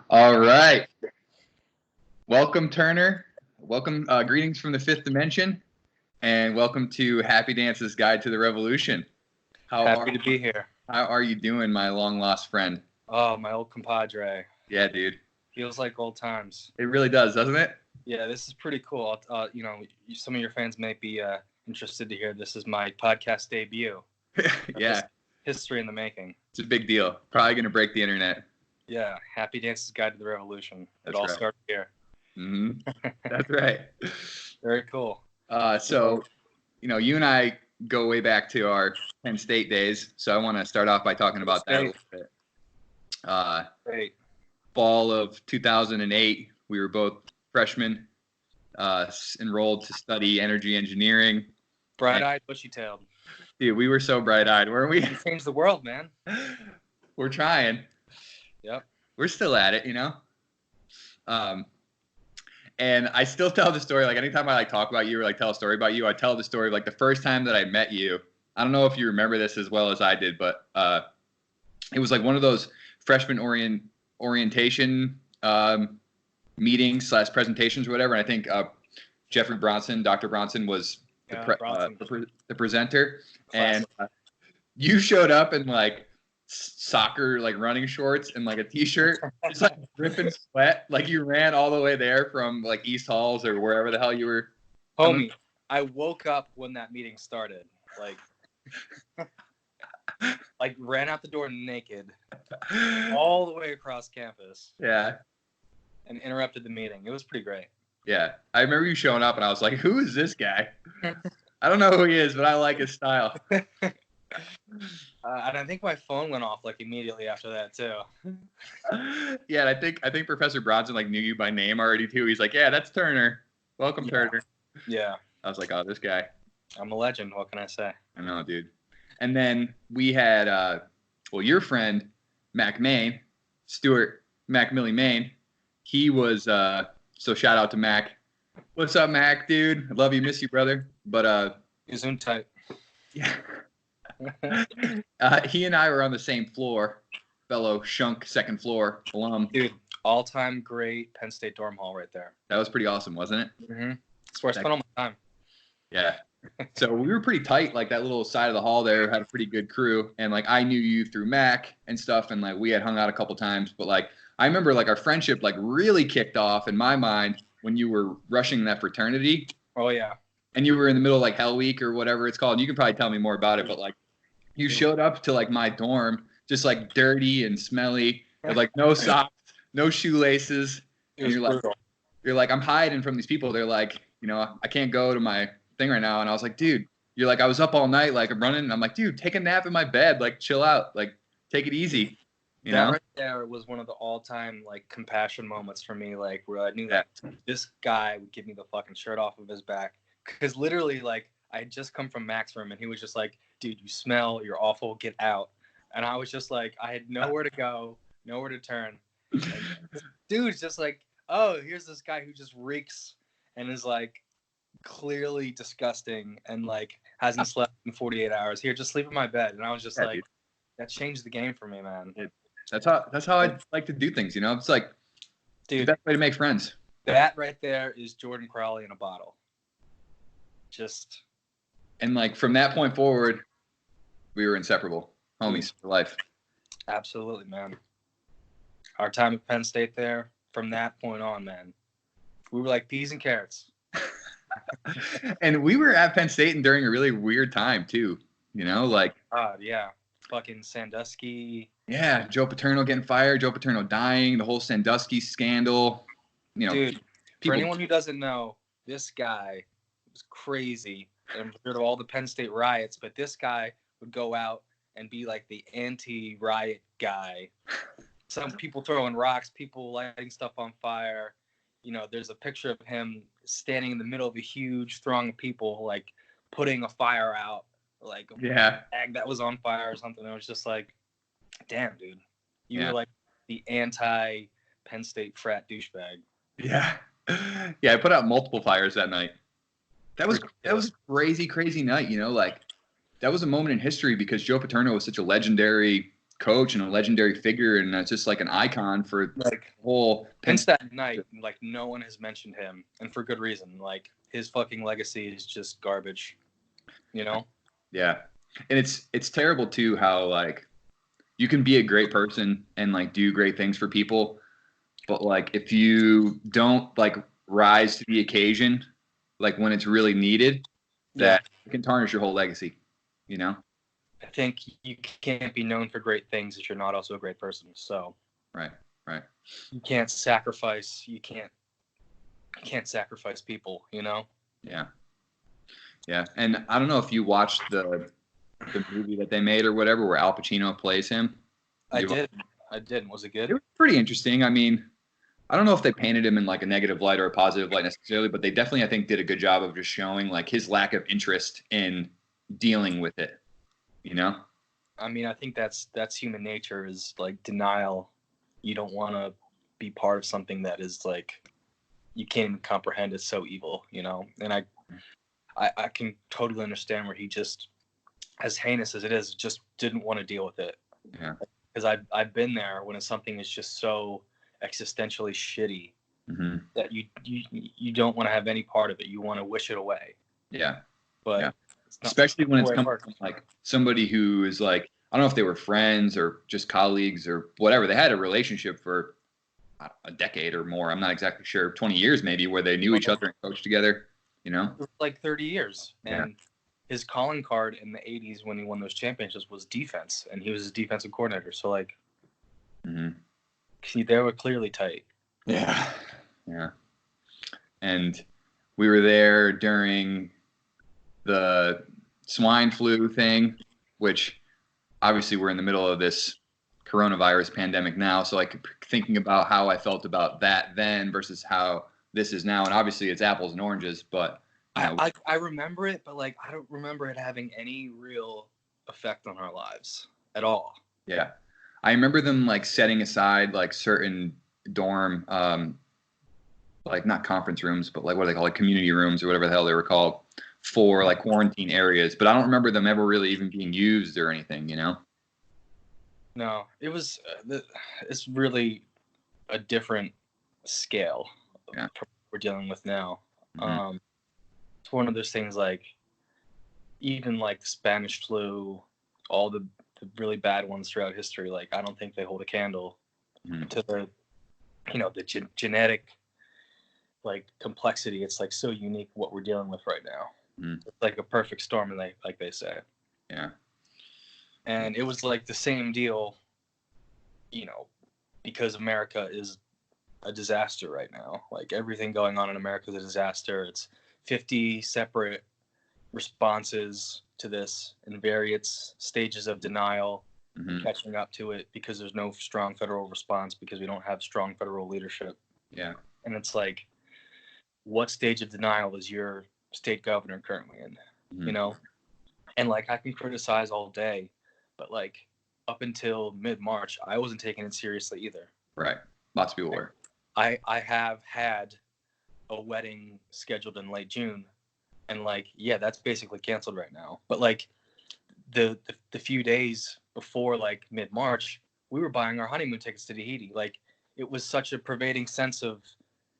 All right. Welcome, Turner. Welcome. Greetings from the fifth dimension, and welcome to Happy Dance's Guide to the Revolution. Happy to be here. How are you doing, my long-lost friend? Oh, my old compadre. Yeah, dude. Feels like old times. It really does, doesn't it? Yeah, this is pretty cool. Some of your fans may be interested to hear this is my podcast debut. Yeah. History in the making. It's a big deal. Probably going to break the internet. Yeah, Happy Dance's Guide to the Revolution. That's it all right. started here. Mm-hmm. That's right. Very cool. So, you and I go way back to our Penn State days, so I want to start off by talking about that a little bit. Great. Fall of 2008, we were both freshmen, enrolled to study energy engineering. Bright-eyed, bushy-tailed. Dude, we were so bright-eyed, weren't we? You changed the world, man. We're trying. Yep. We're still at it, And I still tell the story, like anytime I talk about you or tell a story about you, I tell the story of the first time that I met you. I don't know if you remember this as well as I did, but it was one of those freshman orientation meetings / presentations or whatever. And I think Jeffrey Bronson, Dr. Bronson was the presenter. And you showed up in soccer running shorts and a t-shirt, just dripping sweat, you ran all the way there from East Halls or wherever the hell you were. Homie, I woke up when that meeting started, ran out the door naked all the way across campus. Yeah. And interrupted the meeting. It was pretty great. Yeah, I remember you showing up and I was like, who is this guy? I don't know who he is, but I like his style. And I think my phone went off immediately after that too. Yeah, and I think Professor Bronson knew you by name already too. He's like, yeah, that's Turner. Welcome, Turner. Yeah. I was like, oh, this guy. I'm a legend. What can I say? I know, dude. And then we had, your friend Mac Main, Stuart Macmillan Main. He was so shout out to Mac. What's up, Mac, dude? I love you, miss you, brother. But he's in tight. Yeah. He and I were on the same floor, fellow Shunk second floor alum. Dude, all-time great Penn State dorm hall right there. That was pretty awesome, wasn't it? Mm-hmm. That's where I spent all my time. Yeah. So we were pretty tight, that little side of the hall there had a pretty good crew. And I knew you through Mac and stuff, and we had hung out a couple times. But I remember our friendship really kicked off in my mind when you were rushing that fraternity. Oh yeah. And you were in the middle of Hell Week or whatever it's called. You can probably tell me more about it, but you showed up to my dorm just dirty and smelly, with no socks, no shoelaces. And you're like, I'm hiding from these people. They're like, I can't go to my thing right now. And I was like, dude, you're I was up all night, I'm running. And I'm like, dude, take a nap in my bed, chill out, take it easy. That right there was one of the all-time compassion moments for me, where I knew that this guy would give me the fucking shirt off of his back, because literally I had just come from Mac's room and he was just like, dude, you smell, you're awful, get out. And I was just I had nowhere to go, nowhere to turn. And dude's just oh, here's this guy who just reeks and is clearly disgusting and hasn't slept in 48 hours. Here, just sleep in my bed. And I was just that changed the game for me, man. That's how I like to do things, It's dude, the best way to make friends. That right there is Jordan Crowley in a bottle. Just. And from that point forward, we were inseparable. Homies for life. Absolutely, man. Our time at Penn State there, from that point on, man, we were like peas and carrots. And we were at Penn State and during a really weird time too, yeah. Fucking Sandusky. Yeah, Joe Paterno getting fired, Joe Paterno dying, the whole Sandusky scandal. Dude, for anyone who doesn't know, this guy was crazy and rid of all the Penn State riots, but this guy would go out and be the anti-riot guy. Some people throwing rocks, people lighting stuff on fire. There's a picture of him standing in the middle of a huge throng of people, putting a fire out, a bag that was on fire or something. It was just damn, dude, you were the anti-Penn State frat douchebag. Yeah, yeah. I put out multiple fires that night. That was a crazy night. That was a moment in history because Joe Paterno was such a legendary coach and a legendary figure, and it's just like an icon for like the whole since that night. Like no one has mentioned him, and for good reason. Like his fucking legacy is just garbage, you know? Yeah, and it's terrible too how like you can be a great person and like do great things for people, but like if you don't like rise to the occasion, like when it's really needed, that can tarnish your whole legacy, you know? I think you can't be known for great things if you're not also a great person. So Right. you can't sacrifice. You can't sacrifice people. You know. Yeah. And I don't know if you watched the movie that they made or whatever where Al Pacino plays him. I did. Was it good? It was pretty interesting. I mean, I don't know if they painted him in like a negative light or a positive light necessarily, but they definitely, I think, did a good job of just showing like his lack of interest in dealing with it, you know? I mean, I think that's human nature, is like denial. You don't want to be part of something that is like you can't even comprehend. It's so evil, you know? And I can totally understand where he just, as heinous as it is, just didn't want to deal with it. Yeah. Because I've been there when something is just so existentially shitty that you don't want to have any part of it. You want to wish it away. Yeah. But yeah. Especially when it's coming from like somebody who is like, I don't know if they were friends or just colleagues or whatever. They had a relationship for a decade or more. I'm not exactly sure. 20 years maybe, where they knew each other and coached together, you know? It was like 30 years. And his calling card in the 80s when he won those championships was defense. And he was his defensive coordinator. So like, they were clearly tight. Yeah. And we were there during the swine flu thing, which obviously we're in the middle of this coronavirus pandemic now. So like thinking about how I felt about that then versus how this is now. And obviously it's apples and oranges, but you know, I remember it, but like, I don't remember it having any real effect on our lives at all. Yeah. I remember them like setting aside like certain dorm, like not conference rooms, but like what do they call it, community rooms or whatever the hell they were called, for like quarantine areas. But I don't remember them ever really even being used or anything, you know? No, it was, it's really a different scale we're dealing with now. It's one of those things like, even like the Spanish flu, all the really bad ones throughout history, like I don't think they hold a candle to the, you know, the genetic like complexity. It's like so unique what we're dealing with right now. It's like a perfect storm, and like they say. Yeah. And it was like the same deal, you know, because America is a disaster right now. Like everything going on in America is a disaster. It's 50 separate responses to this in various stages of denial, catching up to it because there's no strong federal response because we don't have strong federal leadership. Yeah. And it's like, what stage of denial is your state governor currently in? You know? And like, I can criticize all day, but like up until mid-March, I wasn't taking it seriously either. Right. Lots of people were. I have had a wedding scheduled in late June, and like, yeah, that's basically canceled right now. But like the few days before like mid-March, we were buying our honeymoon tickets to Tahiti. Like it was such a pervading sense of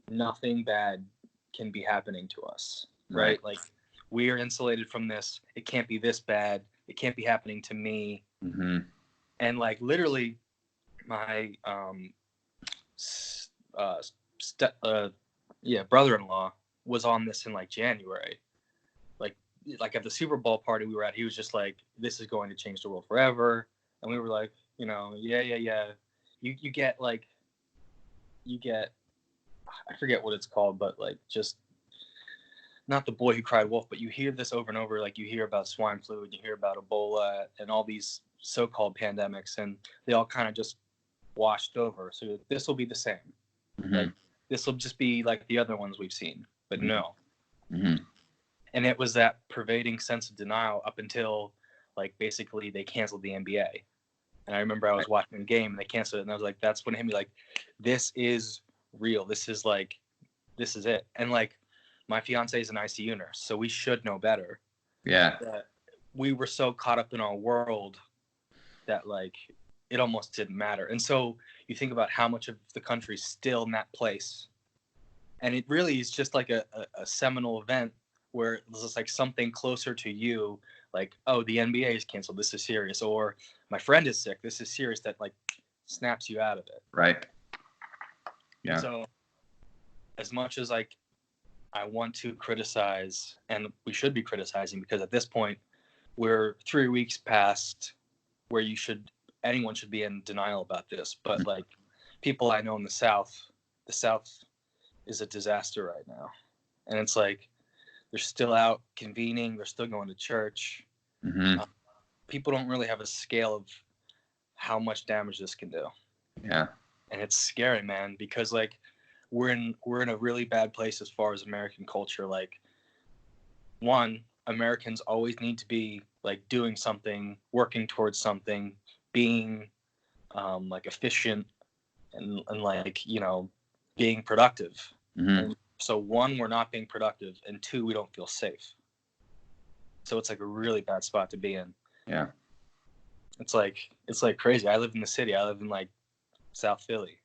nothing bad can be happening to us, right? Like we are insulated from this. It can't be this bad. It can't be happening to me. And like literally my brother-in-law was on this in like January. Like at the Super Bowl party we were at, he was just like, this is going to change the world forever. And we were like, you know, yeah. You get, I forget what it's called, but like just not the boy who cried wolf, but you hear this over and over. Like you hear about swine flu and you hear about Ebola and all these so-called pandemics, and they all kind of just washed over. So this will be the same. Like this will just be like the other ones we've seen, but no. And it was that pervading sense of denial up until like basically they canceled the NBA. And I remember I was watching the game and they canceled it, and I was like, that's when it hit me, like, this is real. This is it. And like my fiance is an ICU nurse, so we should know better. Yeah. That we were so caught up in our world that like it almost didn't matter. And so you think about how much of the country's still in that place. And it really is just like a seminal event where it's just like something closer to you, like, oh, the NBA is canceled, this is serious, or my friend is sick, this is serious, that like snaps you out of it. Right. Yeah. So as much as like I want to criticize, and we should be criticizing, because at this point we're 3 weeks past where anyone should be in denial about this. But like people I know in the South is a disaster right now. And it's like, they're still out convening. They're still going to church. Mm-hmm. People don't really have a scale of how much damage this can do. Yeah. And it's scary, man, because like we're in a really bad place as far as American culture. Like, one, Americans always need to be like doing something, working towards something, being like efficient and like, you know, being productive. Mm-hmm. And so one, we're not being productive, and two, we don't feel safe. So it's like a really bad spot to be in. Yeah. It's like crazy. I live in the city. I live in like South Philly.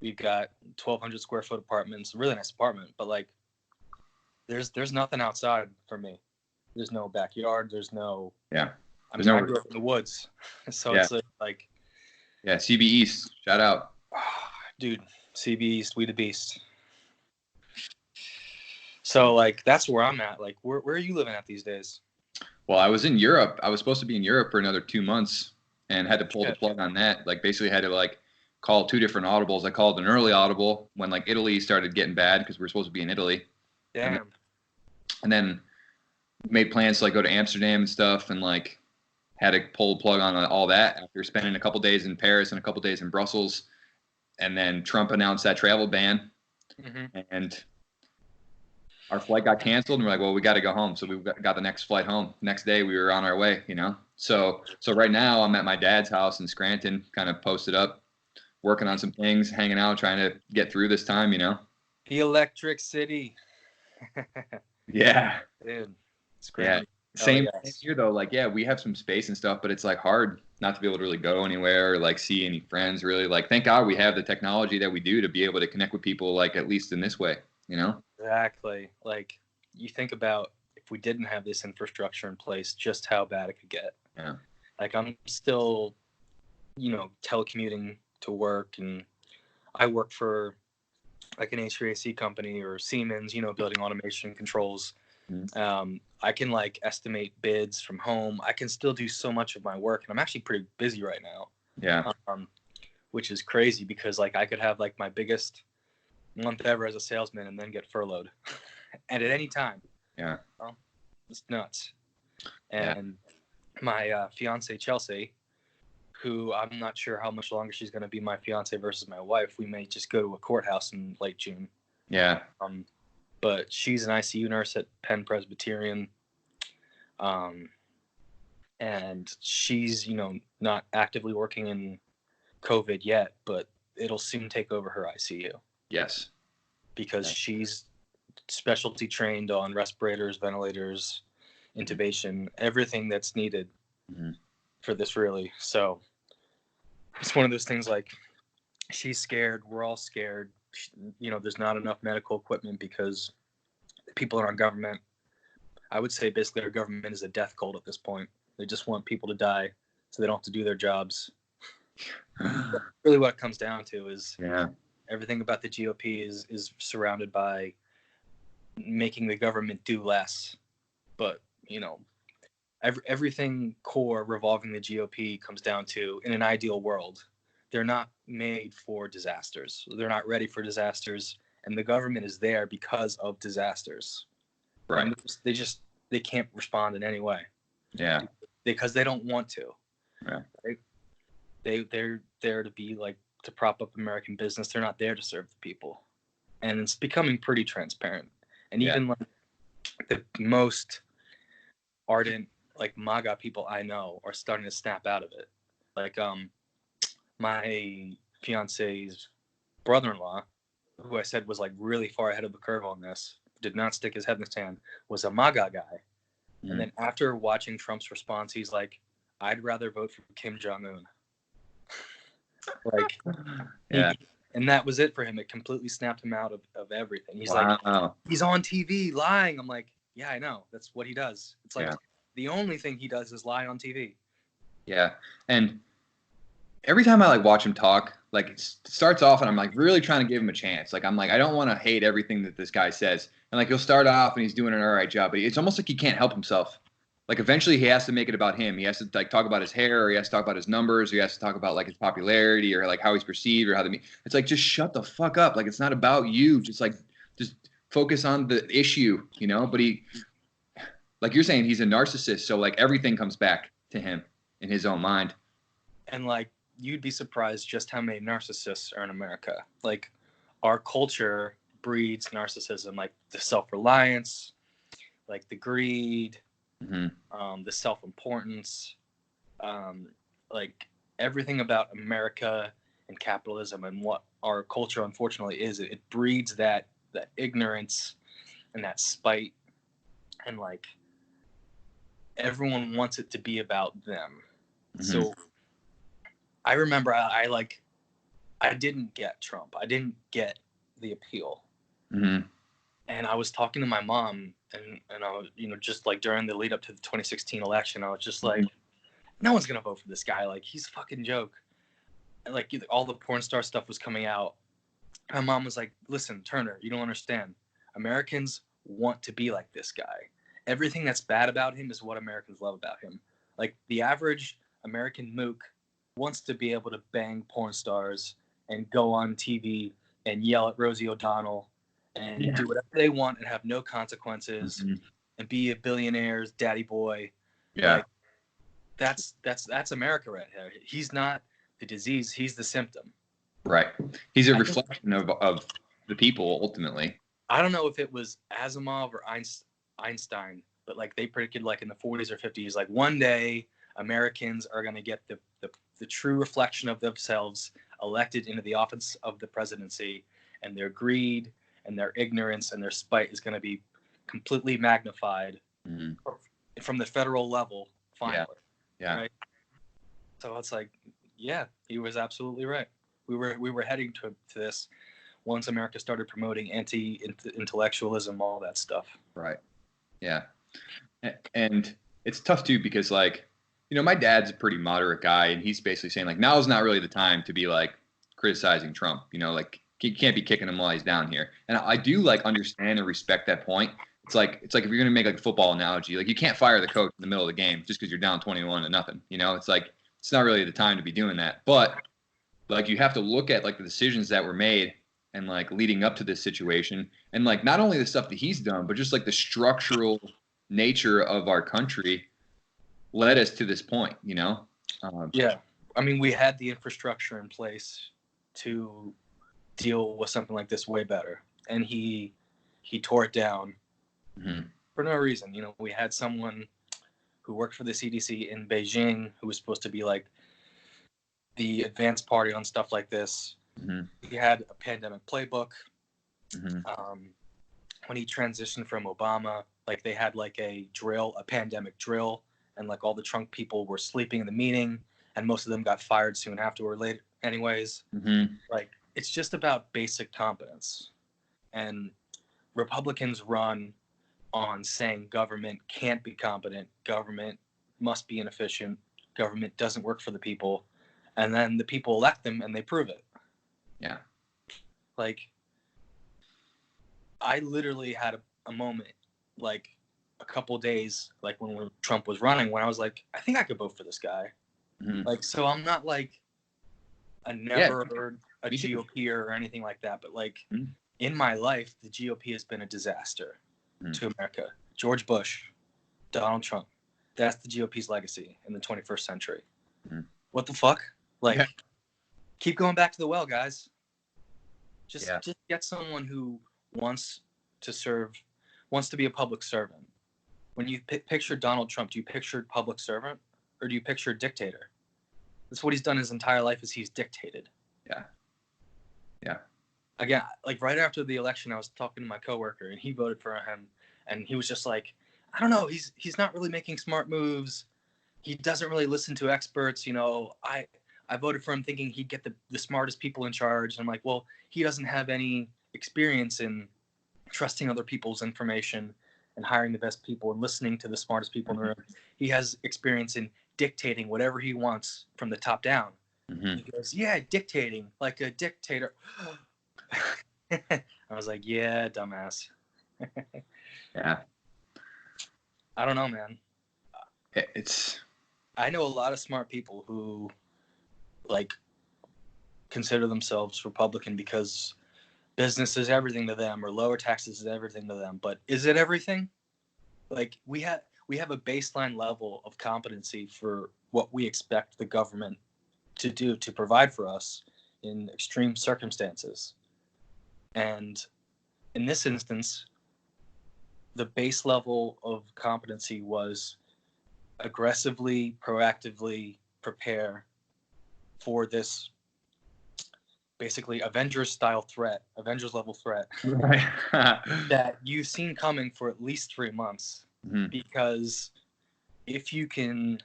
We've got 1,200 square foot apartments, really nice apartment, but like there's nothing outside for me. There's no backyard. There's no. Yeah. I mean, I grew up in the woods, so yeah. It's like. Yeah, CB East, shout out. Dude, CB East, we the beast. So like that's where I'm at. Like where are you living at these days? Well, I was in Europe. I was supposed to be in Europe for another 2 months and had to pull the plug on that. Like basically had to like call 2 different audibles. I called an early audible when like Italy started getting bad because we were supposed to be in Italy. Damn. And then made plans to like go to Amsterdam and stuff, and like had to pull the plug on all that after spending a couple days in Paris and a couple days in Brussels. And then Trump announced that travel ban. Mm-hmm. And our flight got canceled, and we're like, well, we got to go home. So we got the next flight home. Next day, we were on our way, you know? So right now I'm at my dad's house in Scranton, kind of posted up, working on some things, hanging out, trying to get through this time, you know? The Electric City. Yeah. Dude, it's great. Yeah. Same here, though. Like, yeah, we have some space and stuff, but it's like hard not to be able to really go anywhere or like see any friends, really. Like, thank God we have the technology that we do to be able to connect with people, like at least in this way, you know? Exactly. Like, you think about if we didn't have this infrastructure in place, just how bad it could get. Yeah. Like, I'm still, you know, telecommuting to work, and I work for like an HVAC company or Siemens, you know, building automation controls. Mm-hmm. I can like estimate bids from home. I can still do so much of my work, and I'm actually pretty busy right now. Yeah. Which is crazy because like I could have like my biggest month ever as a salesman and then get furloughed and at any time. Yeah. Well, it's nuts. And my fiance Chelsea, who I'm not sure how much longer she's going to be my fiance versus my wife. We may just go to a courthouse in late June. Yeah. But she's an ICU nurse at Penn Presbyterian. And she's, you know, not actively working in COVID yet, but it'll soon take over her ICU. Yes. Because she's specialty trained on respirators, ventilators, intubation, everything that's needed for this, really. So it's one of those things like she's scared. We're all scared. You know, there's not enough medical equipment because people in our government, I would say basically our government is a death cult at this point. They just want people to die so they don't have to do their jobs. Really what it comes down to is everything about the GOP is surrounded by making the government do less. But, you know, everything core revolving the GOP comes down to, in an ideal world, they're not made for disasters. They're not ready for disasters, and the government is there because of disasters. Right. And they can't respond in any way. Yeah. Because they don't want to. Yeah. They're there to be like to prop up American business. They're not there to serve the people. And it's becoming pretty transparent. And even like the most ardent like MAGA people I know are starting to snap out of it. Like my fiance's brother-in-law, who I said was like really far ahead of the curve on this, did not stick his head in the sand, was a MAGA guy. And then after watching Trump's response, he's like, I'd rather vote for Kim Jong-un. Like, yeah. And that was it for him. It completely snapped him out of everything. He's like, he's on TV lying. I'm like, yeah, I know. That's what he does. It's like the only thing he does is lie on TV. Yeah. And every time I like watch him talk, like it starts off and I'm like really trying to give him a chance. Like I'm like, I don't want to hate everything that this guy says. And like he'll start off and he's doing an all right job, but it's almost like he can't help himself. Like eventually he has to make it about him. He has to like talk about his hair, or he has to talk about his numbers, or he has to talk about like his popularity, or like how he's perceived, or how the it's like just shut the fuck up. Like it's not about you. Just focus on the issue, you know. But he, like you're saying, he's a narcissist, so like everything comes back to him in his own mind. And like you'd be surprised just how many narcissists are in America. Like our culture breeds narcissism, like the self-reliance, like the greed. The self-importance, like everything about America and capitalism and what our culture unfortunately is, it breeds that ignorance and that spite, and like everyone wants it to be about them. So I remember I didn't get Trump. I didn't get the appeal. And I was talking to my mom, and I was, just like during the lead up to the 2016 election, I was just like, no one's going to vote for this guy. Like, he's a fucking joke. And like all the porn star stuff was coming out. My mom was like, listen, Turner, you don't understand. Americans want to be like this guy. Everything that's bad about him is what Americans love about him. Like the average American mook wants to be able to bang porn stars and go on TV and yell at Rosie O'Donnell and do whatever they want and have no consequences and be a billionaire's daddy boy. Yeah. Like, that's America right here. He's not the disease. He's the symptom. Right. He's a reflection of the people ultimately. I don't know if it was Asimov or Einstein, but like they predicted like in the 40s or 50s, like one day Americans are going to get the true reflection of themselves elected into the office of the presidency, and their greed and their ignorance and their spite is going to be completely magnified from the federal level finally. Yeah. Right? So it's like, yeah, he was absolutely right. We were heading to this once America started promoting anti-intellectualism, all that stuff. Right. Yeah. And it's tough too because like, my dad's a pretty moderate guy, and he's basically saying like now is not really the time to be like criticizing Trump. Like you can't be kicking him while he's down here. And I do like understand and respect that point. It's like if you're gonna make like a football analogy, like you can't fire the coach in the middle of the game just because you're down 21-0. It's like it's not really the time to be doing that. But like you have to look at like the decisions that were made and like leading up to this situation, and like not only the stuff that he's done, but just like the structural nature of our country led us to this point. Yeah, I mean, we had the infrastructure in place to deal with something like this way better, and he tore it down for no reason. We had someone who worked for the CDC in Beijing who was supposed to be like the advanced party on stuff like this. He had a pandemic playbook. When he transitioned from Obama, like they had like a pandemic drill, and like all the Trump people were sleeping in the meeting, and most of them got fired soon after or later anyways. Like it's just about basic competence, and Republicans run on saying government can't be competent, government must be inefficient, government doesn't work for the people, and then the people elect them and they prove it. Yeah. Like I literally had a moment like a couple days like when Trump was running, when I was like, I think I could vote for this guy. Like, so I'm not like a GOP or anything like that, but like in my life, the GOP has been a disaster to America. George Bush, Donald Trump, that's the GOP's legacy in the 21st century. What the fuck? Like, keep going back to the well, guys. Just get someone who wants to be a public servant. When you picture Donald Trump, do you picture public servant or do you picture dictator? That's what he's done his entire life, is he's dictated. Yeah. Again, like right after the election, I was talking to my coworker and he voted for him, and he was just like, I don't know, he's not really making smart moves. He doesn't really listen to experts. I voted for him thinking he'd get the smartest people in charge. And I'm like, well, he doesn't have any experience in trusting other people's information and hiring the best people and listening to the smartest people in the room. He has experience in dictating whatever he wants from the top down. Mm-hmm. He goes, yeah, dictating like a dictator. I was like, yeah, dumbass. Yeah. I don't know, man. I know a lot of smart people who like consider themselves Republican because business is everything to them or lower taxes is everything to them. But is it everything? Like we have a baseline level of competency for what we expect the government to do to provide for us in extreme circumstances. And in this instance, the base level of competency was aggressively, proactively prepare for this basically Avengers level threat Right. that you've seen coming for at least 3 months. Mm-hmm. Because if you can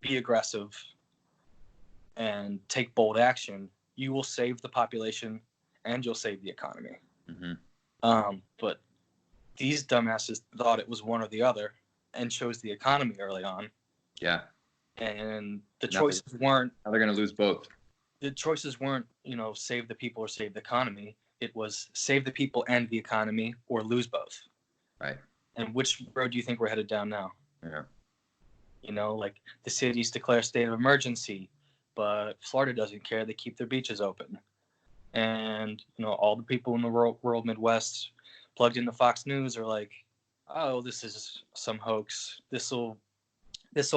be aggressive and take bold action, you will save the population and you'll save the economy. Mm-hmm. But these dumbasses thought it was one or the other and chose the economy early on. Yeah. And the choices weren't. Now they're going to lose both. The choices weren't, save the people or save the economy. It was save the people and the economy or lose both. Right. And which road do you think we're headed down now? Yeah. Like the cities declare state of emergency, but Florida doesn't care. They keep their beaches open. And, all the people in the rural Midwest plugged into Fox News are like, oh, this is some hoax. This will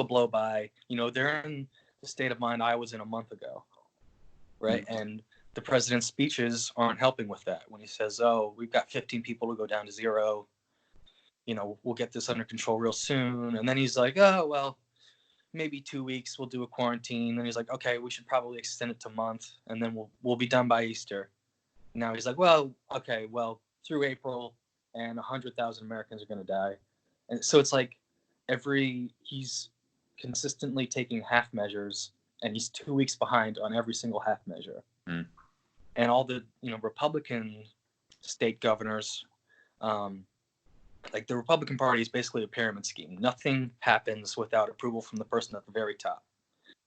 blow by. They're in the state of mind I was in a month ago, right? Mm-hmm. And the president's speeches aren't helping with that. When he says, oh, we've got 15 people to go down to 0, we'll get this under control real soon. And then he's like, oh, well, maybe 2 weeks, we'll do a quarantine. And he's like, okay, we should probably extend it to a month, and then we'll be done by Easter. Now he's like, well, okay, well, through April, and 100,000 Americans are going to die. And so it's like he's consistently taking half measures, and he's 2 weeks behind on every single half measure. Mm. And all the, Republican state governors, like the Republican Party is basically a pyramid scheme. Nothing happens without approval from the person at the very top.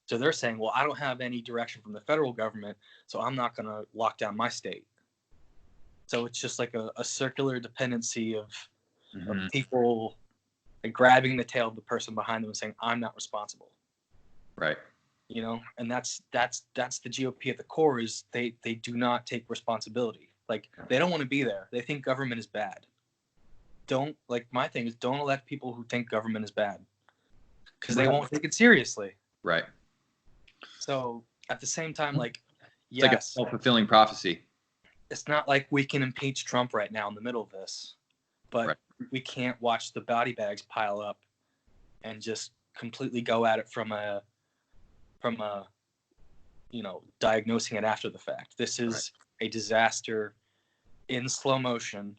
So they're saying, well, I don't have any direction from the federal government, so I'm not going to lock down my state. So it's just like a circular dependency of people like grabbing the tail of the person behind them and saying, I'm not responsible. Right. And that's the GOP at the core is they do not take responsibility. Like they don't want to be there. They think government is bad. My thing is don't elect people who think government is bad because they won't take it seriously. Right. So at the same time, like, it's like a self-fulfilling prophecy. It's not like we can impeach Trump right now in the middle of this, but we can't watch the body bags pile up and just completely go at it from a diagnosing it after the fact. This is a disaster in slow motion.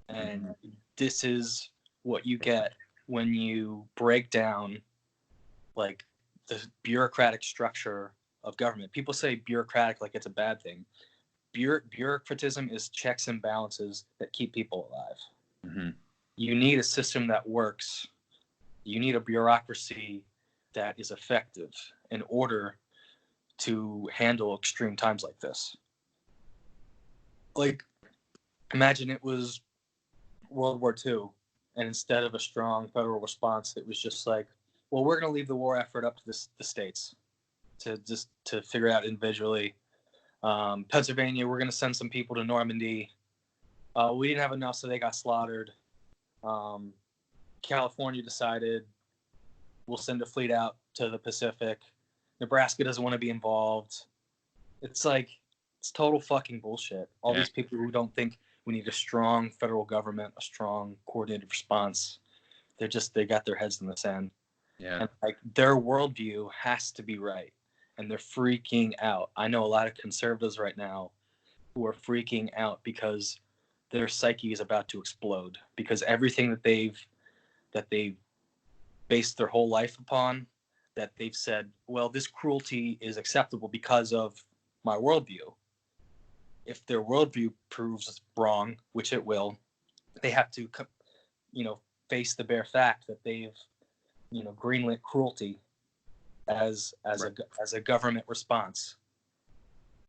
And this is what you get when you break down like the bureaucratic structure of government. People say bureaucratic like it's a bad thing. Bureaucratism is checks and balances that keep people alive. Mm-hmm. You need a system that works. You need a bureaucracy that is effective in order to handle extreme times like this. Like, imagine it was World War II, and instead of a strong federal response, it was just like, well, we're going to leave the war effort up to the states to figure out individually. Pennsylvania, we're going to send some people to Normandy. We didn't have enough, so they got slaughtered. California decided we'll send a fleet out to the Pacific. Nebraska doesn't want to be involved. It's like, it's total fucking bullshit. All these people who don't think we need a strong federal government, a strong coordinated response, they got their heads in the sand. Yeah. And like their worldview has to be right. And they're freaking out. I know a lot of conservatives right now who are freaking out because their psyche is about to explode because everything that they've based their whole life upon, that they've said, well, this cruelty is acceptable because of my worldview. If their worldview proves wrong, which it will, they have to, face the bare fact that they've, greenlit cruelty as a government response.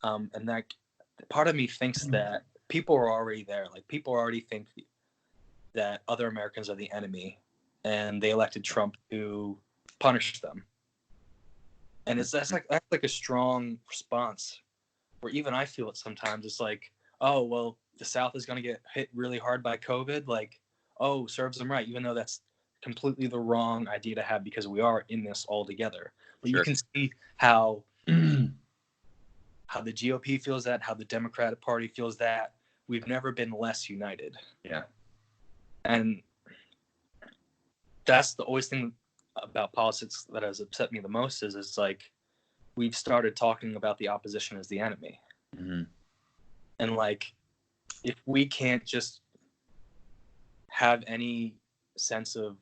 And that part of me thinks that people are already there. Like, people already think that other Americans are the enemy, and they elected Trump to punish them. And that's like a strong response, where even I feel it sometimes. It's like, oh, well, the South is going to get hit really hard by COVID. Like, oh, serves them right, even though that's completely the wrong idea to have, because we are in this all together. But sure. You can see how the GOP feels that, how the Democratic Party feels that. We've never been less united. Yeah. And that's the always thing about politics that has upset me the most is it's like we've started talking about the opposition as the enemy. Mm-hmm. And like, if we can't just have any sense of,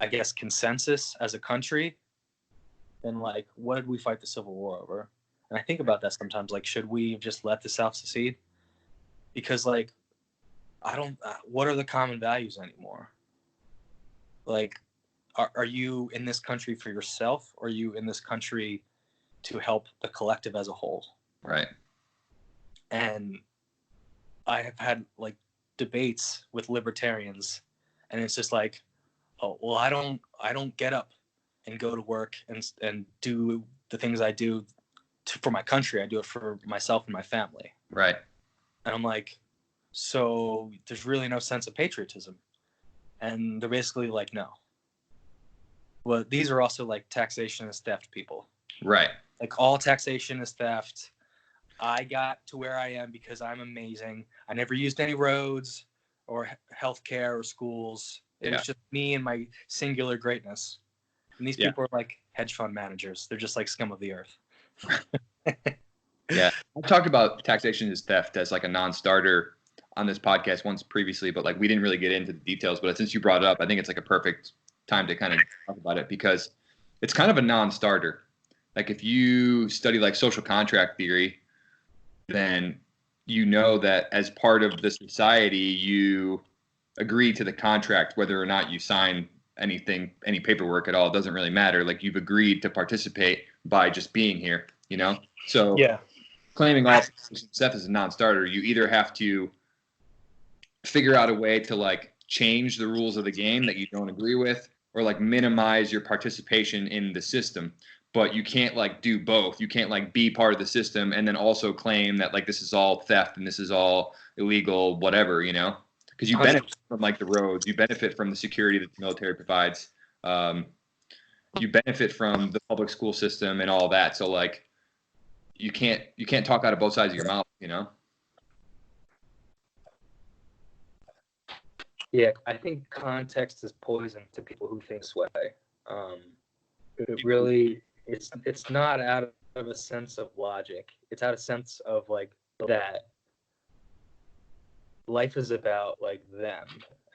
I guess, consensus as a country, then like, what did we fight the Civil War over? And I think about that sometimes. Like, should we just let the South secede? Because like, what are the common values anymore? Like, are you in this country for yourself, or are you in this country to help the collective as a whole? Right. And I have had like debates with libertarians, and it's just like, oh, well, I don't get up and go to work and do the things I do for my country. I do it for myself and my family. Right. And I'm like, so there's really no sense of patriotism. And they're basically like, no. Well, these are also like taxation is theft people. Right. Like, all taxation is theft. I got to where I am because I'm amazing. I never used any roads or healthcare or schools. It was just me and my singular greatness. And these people are like hedge fund managers. They're just like scum of the earth. Yeah. I've talked about taxation as theft as like a non-starter on this podcast once previously, but like we didn't really get into the details. But since you brought it up, I think it's like a perfect time to kind of talk about it, because it's kind of a non-starter. Like, if you study like social contract theory, then you know that as part of the society, you agree to the contract, whether or not you sign anything, any paperwork at all. It doesn't really matter. Like, you've agreed to participate by just being here, So claiming all stuff as a non-starter, you either have to figure out a way to like change the rules of the game that you don't agree with, or like minimize your participation in the system. But you can't like do both. You can't like be part of the system and then also claim that like this is all theft and this is all illegal, whatever, because you benefit from like the roads, you benefit from the security that the military provides, you benefit from the public school system and all that. So like, you can't talk out of both sides of your mouth, Yeah, I think context is poison to people who think this way. It really, it's not out of a sense of logic. It's out of a sense of like that life is about like them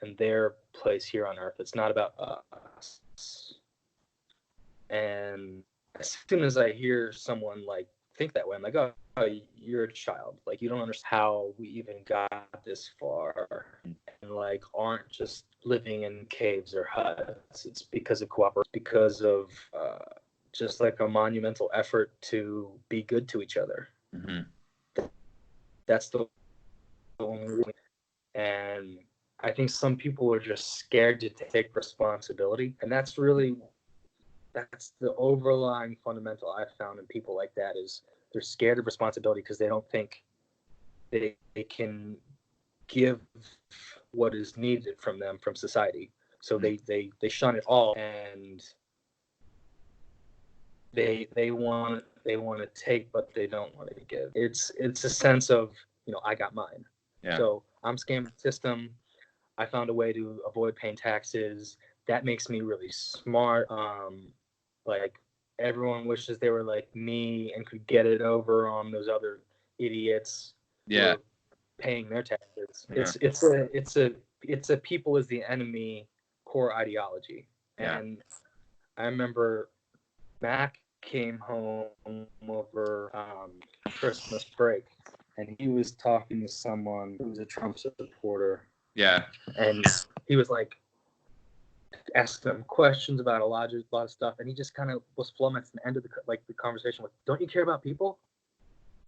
and their place here on earth. It's not about us. And as soon as I hear someone like think that way, I'm like, oh, you're a child. Like, you don't understand how we even got this far, and like aren't just living in caves or huts. It's because of cooperation, because of just like a monumental effort to be good to each other. Mm-hmm. That's the only reason. And I think some people are just scared to take responsibility, and that's the overlying fundamental I've found in people like that is they're scared of responsibility because they don't think they can give what is needed from them from society. So they shun it all, and they want to take, but they don't want to give. It's a sense of, I got mine. Yeah. So I'm scamming the system. I found a way to avoid paying taxes. That makes me really smart. Like, everyone wishes they were like me and could get it over on those other idiots. Yeah. Paying their taxes. Yeah. It's a people as the enemy core ideology. Yeah. And I remember Mac came home over Christmas break, and he was talking to someone who was a Trump supporter. Yeah. And he was like, asked them questions about a lot of stuff, and he just kind of was flummoxed and ended the conversation with, "Don't you care about people?"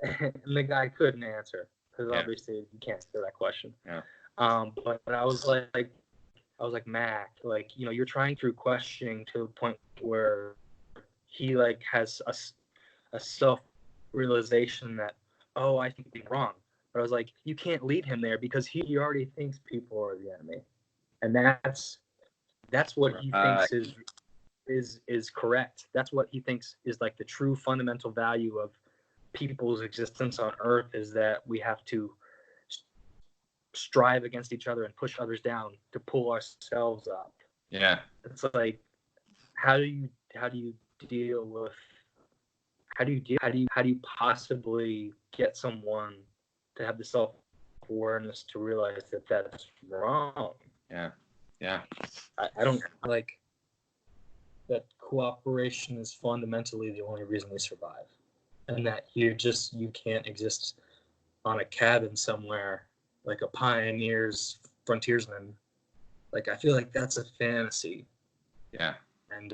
And the guy couldn't answer because obviously you can't answer that question. Yeah. But I was like, Mac, like, you know, you're trying through questioning to a point where he like has a self-realization that, oh, I think I'm wrong. But I was like, you can't lead him there because he already thinks people are the enemy, and that's what he thinks is correct. That's what he thinks is like the true fundamental value of people's existence on Earth, is that we have to strive against each other and push others down to pull ourselves up. Yeah. It's like, how do you deal with how do you possibly get someone to have the self-awareness to realize that that's wrong? Yeah. I don't like that. Cooperation is fundamentally the only reason we survive, and that you can't exist on a cabin somewhere like a frontiersman. Like, I feel like that's a fantasy. Yeah. And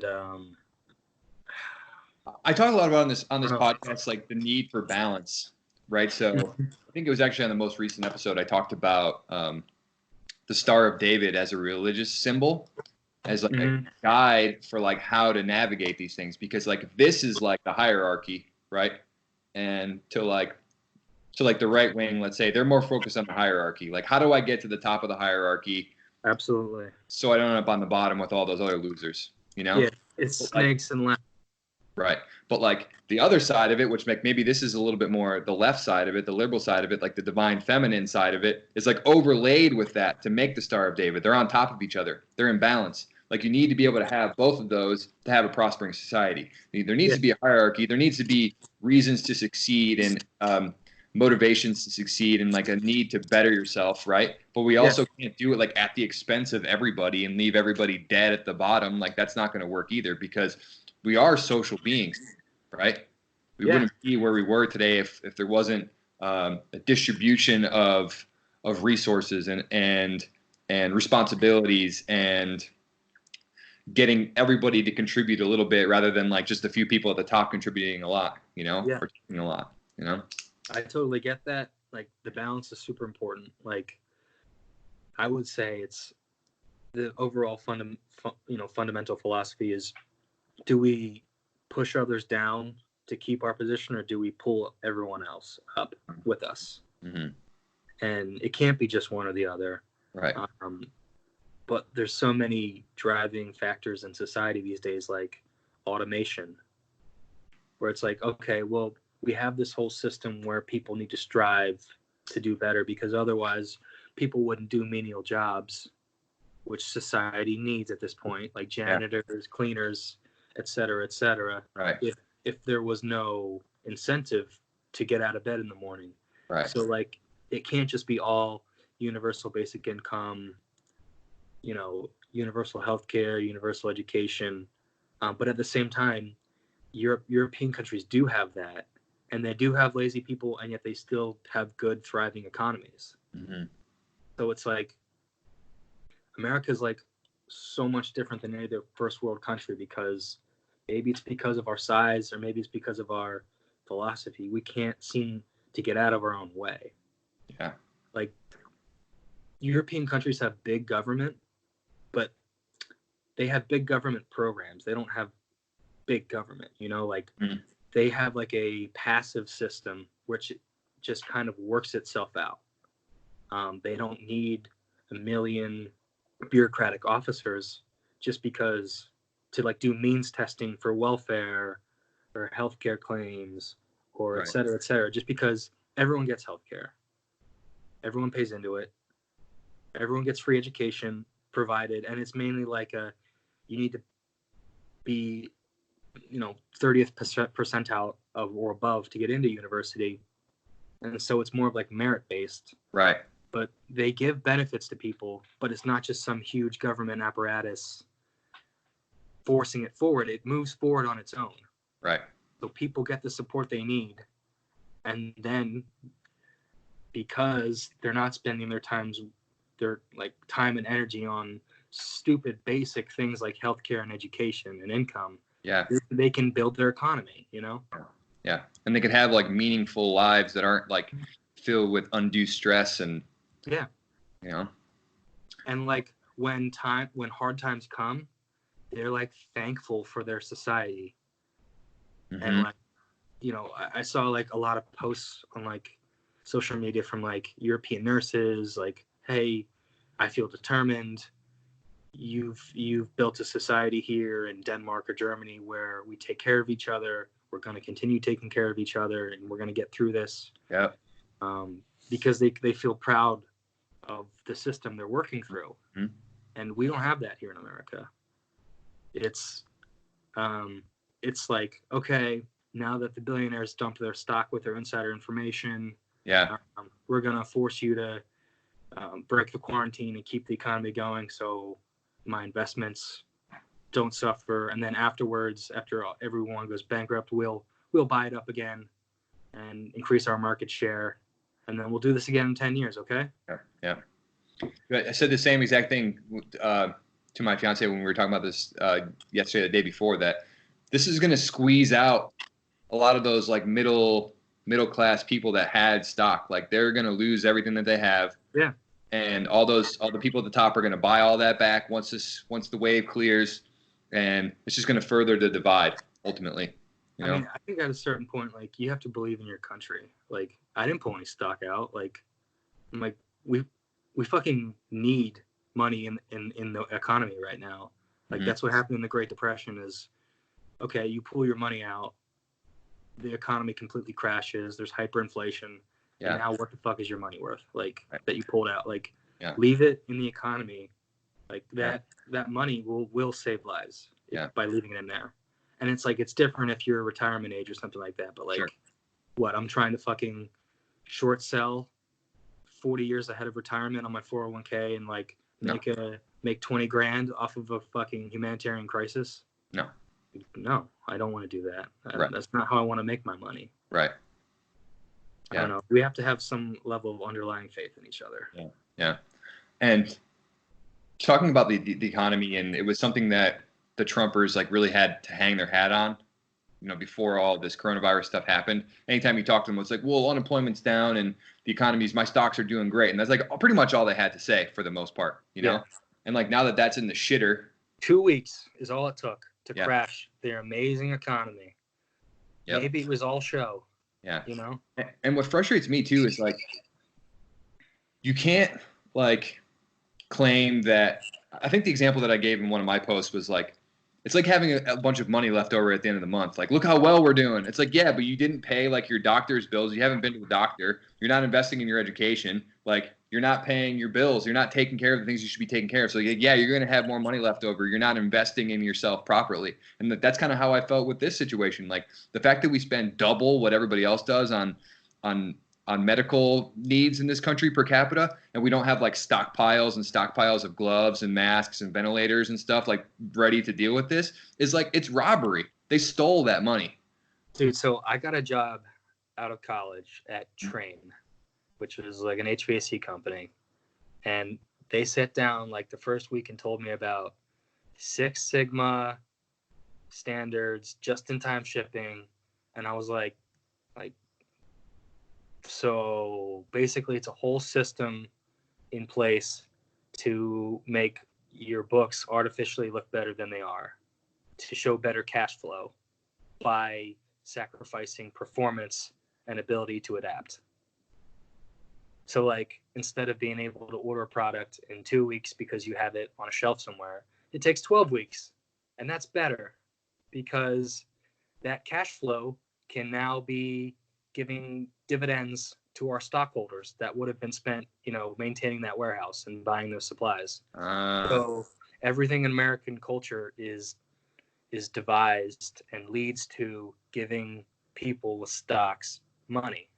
I talk a lot about on this podcast, like the need for balance, right? So I think it was actually on the most recent episode I talked about the Star of David as a religious symbol, as like a guide for like how to navigate these things, because like this is like the hierarchy, right? And to the right wing, let's say, they're more focused on the hierarchy. Like, how do I get to the top of the hierarchy? Absolutely. So I don't end up on the bottom with all those other losers, you know? Yeah, it's snakes and ladders. Right. But like the other side of it, which maybe this is a little bit more the left side of it, the liberal side of it, like the divine feminine side of it, is like overlaid with that to make the Star of David. They're on top of each other. They're in balance. Like, you need to be able to have both of those to have a prospering society. There needs to be a hierarchy. There needs to be reasons to succeed and motivations to succeed and like a need to better yourself, right? But we also can't do it like at the expense of everybody and leave everybody dead at the bottom. Like, that's not going to work either, because we are social beings, right? We wouldn't be where we were today if there wasn't a distribution of resources and responsibilities and getting everybody to contribute a little bit rather than like just a few people at the top contributing a lot, you know, or taking a lot, you know? I totally get that. Like, the balance is super important. Like, I would say it's the overall fundamental philosophy is, do we push others down to keep our position, or do we pull everyone else up with us? Mm-hmm. And it can't be just one or the other. Right. But there's so many driving factors in society these days, like automation, where it's like, okay, well, we have this whole system where people need to strive to do better, because otherwise people wouldn't do menial jobs, which society needs at this point, like janitors, cleaners, et cetera, right? If there was no incentive to get out of bed in the morning, right? So like, it can't just be all universal basic income, you know, universal healthcare, universal education, but at the same time, European countries do have that, and they do have lazy people, and yet they still have good, thriving economies. Mm-hmm. So it's like, America's like so much different than any other first world country, because maybe it's because of our size, or maybe it's because of our philosophy. We can't seem to get out of our own way. Yeah. Like, European countries have big government, but they have big government programs. They don't have big government, you know, like they have like a passive system which just kind of works itself out. They don't need a million bureaucratic officers just because to like do means testing for welfare or healthcare claims or et cetera, just because everyone gets healthcare. Everyone pays into it. Everyone gets free education provided. And it's mainly like you need to be, 30th percentile of or above to get into university. And so it's more of like merit based. Right. but they give benefits to people, but it's not just some huge government apparatus forcing it forward. It moves forward on its own. Right. So people get the support they need. And then because they're not spending their time and energy on stupid basic things like healthcare and education and income, they can build their economy, you know? Yeah. And they could have like meaningful lives that aren't like filled with undue stress and, yeah, you know, and like when hard times come, they're like thankful for their society. mm-hmm. And like, you know, I saw like a lot of posts on like social media from like European nurses, like, hey, I feel determined. You've built a society here in Denmark or Germany where we take care of each other. We're going to continue taking care of each other, and we're going to get through this. Yeah. Because they feel proud of the system they're working through. Mm-hmm. And we don't have that here in America. It's like, okay, now that the billionaires dumped their stock with their insider information, we're going to force you to break the quarantine and keep the economy going so my investments don't suffer. And then afterwards, after everyone goes bankrupt, we'll buy it up again and increase our market share. And then we'll do this again in 10 years, okay? Yeah. I said the same exact thing to my fiance when we were talking about this yesterday, the day before, that this is going to squeeze out a lot of those like middle class people that had stock. Like they're going to lose everything that they have. Yeah. And all the people at the top are going to buy all that back once the wave clears, and it's just going to further the divide ultimately. You know? I mean, I think at a certain point, like you have to believe in your country. Like I didn't pull any stock out. Like I'm like we fucking need money in the economy right now. Like that's what happened in the Great Depression is, okay, you pull your money out, the economy completely crashes, there's hyperinflation. Yeah. And now what the fuck is your money worth? Like that you pulled out. Like leave it in the economy. Like that money will save lives by leaving it in there. And it's like it's different if you're retirement age or something like that. But like what, I'm trying to fucking short sell 40 years ahead of retirement on my 401k and like make 20 grand off of a fucking humanitarian crisis. No, I don't want to do that. That's not how I want to make my money. Right. I don't know. We have to have some level of underlying faith in each other. Yeah. And talking about the economy, and it was something that the Trumpers like really had to hang their hat on, you know, before all this coronavirus stuff happened. Anytime you talk to them, it's like, well, unemployment's down and the economy's, my stocks are doing great. And that's like pretty much all they had to say for the most part, you know? And like now that that's in the shitter. 2 weeks is all it took to crash their amazing economy. Maybe it was all show. Yeah. You know? And what frustrates me too is like, you can't like claim that. I think the example that I gave in one of my posts was like, it's like having a bunch of money left over at the end of the month. Like, look how well we're doing. It's like, yeah, but you didn't pay like your doctor's bills. You haven't been to the doctor. You're not investing in your education. Like, you're not paying your bills. You're not taking care of the things you should be taking care of. So yeah, you're going to have more money left over. You're not investing in yourself properly. And that's kind of how I felt with this situation. Like the fact that we spend double what everybody else does on medical needs in this country per capita, and we don't have like stockpiles of gloves and masks and ventilators and stuff like ready to deal with this, is like, it's robbery. They stole that money. Dude, so I got a job out of college at Train, which was like an HVAC company. And they sat down like the first week and told me about Six Sigma standards, just-in-time shipping. And I was like, so basically it's a whole system in place to make your books artificially look better than they are, to show better cash flow by sacrificing performance and ability to adapt. So like instead of being able to order a product in 2 weeks because you have it on a shelf somewhere, it takes 12 weeks. And that's better because that cash flow can now be giving dividends to our stockholders that would have been spent, you know, maintaining that warehouse and buying those supplies. So everything in American culture is devised and leads to giving people with stocks money.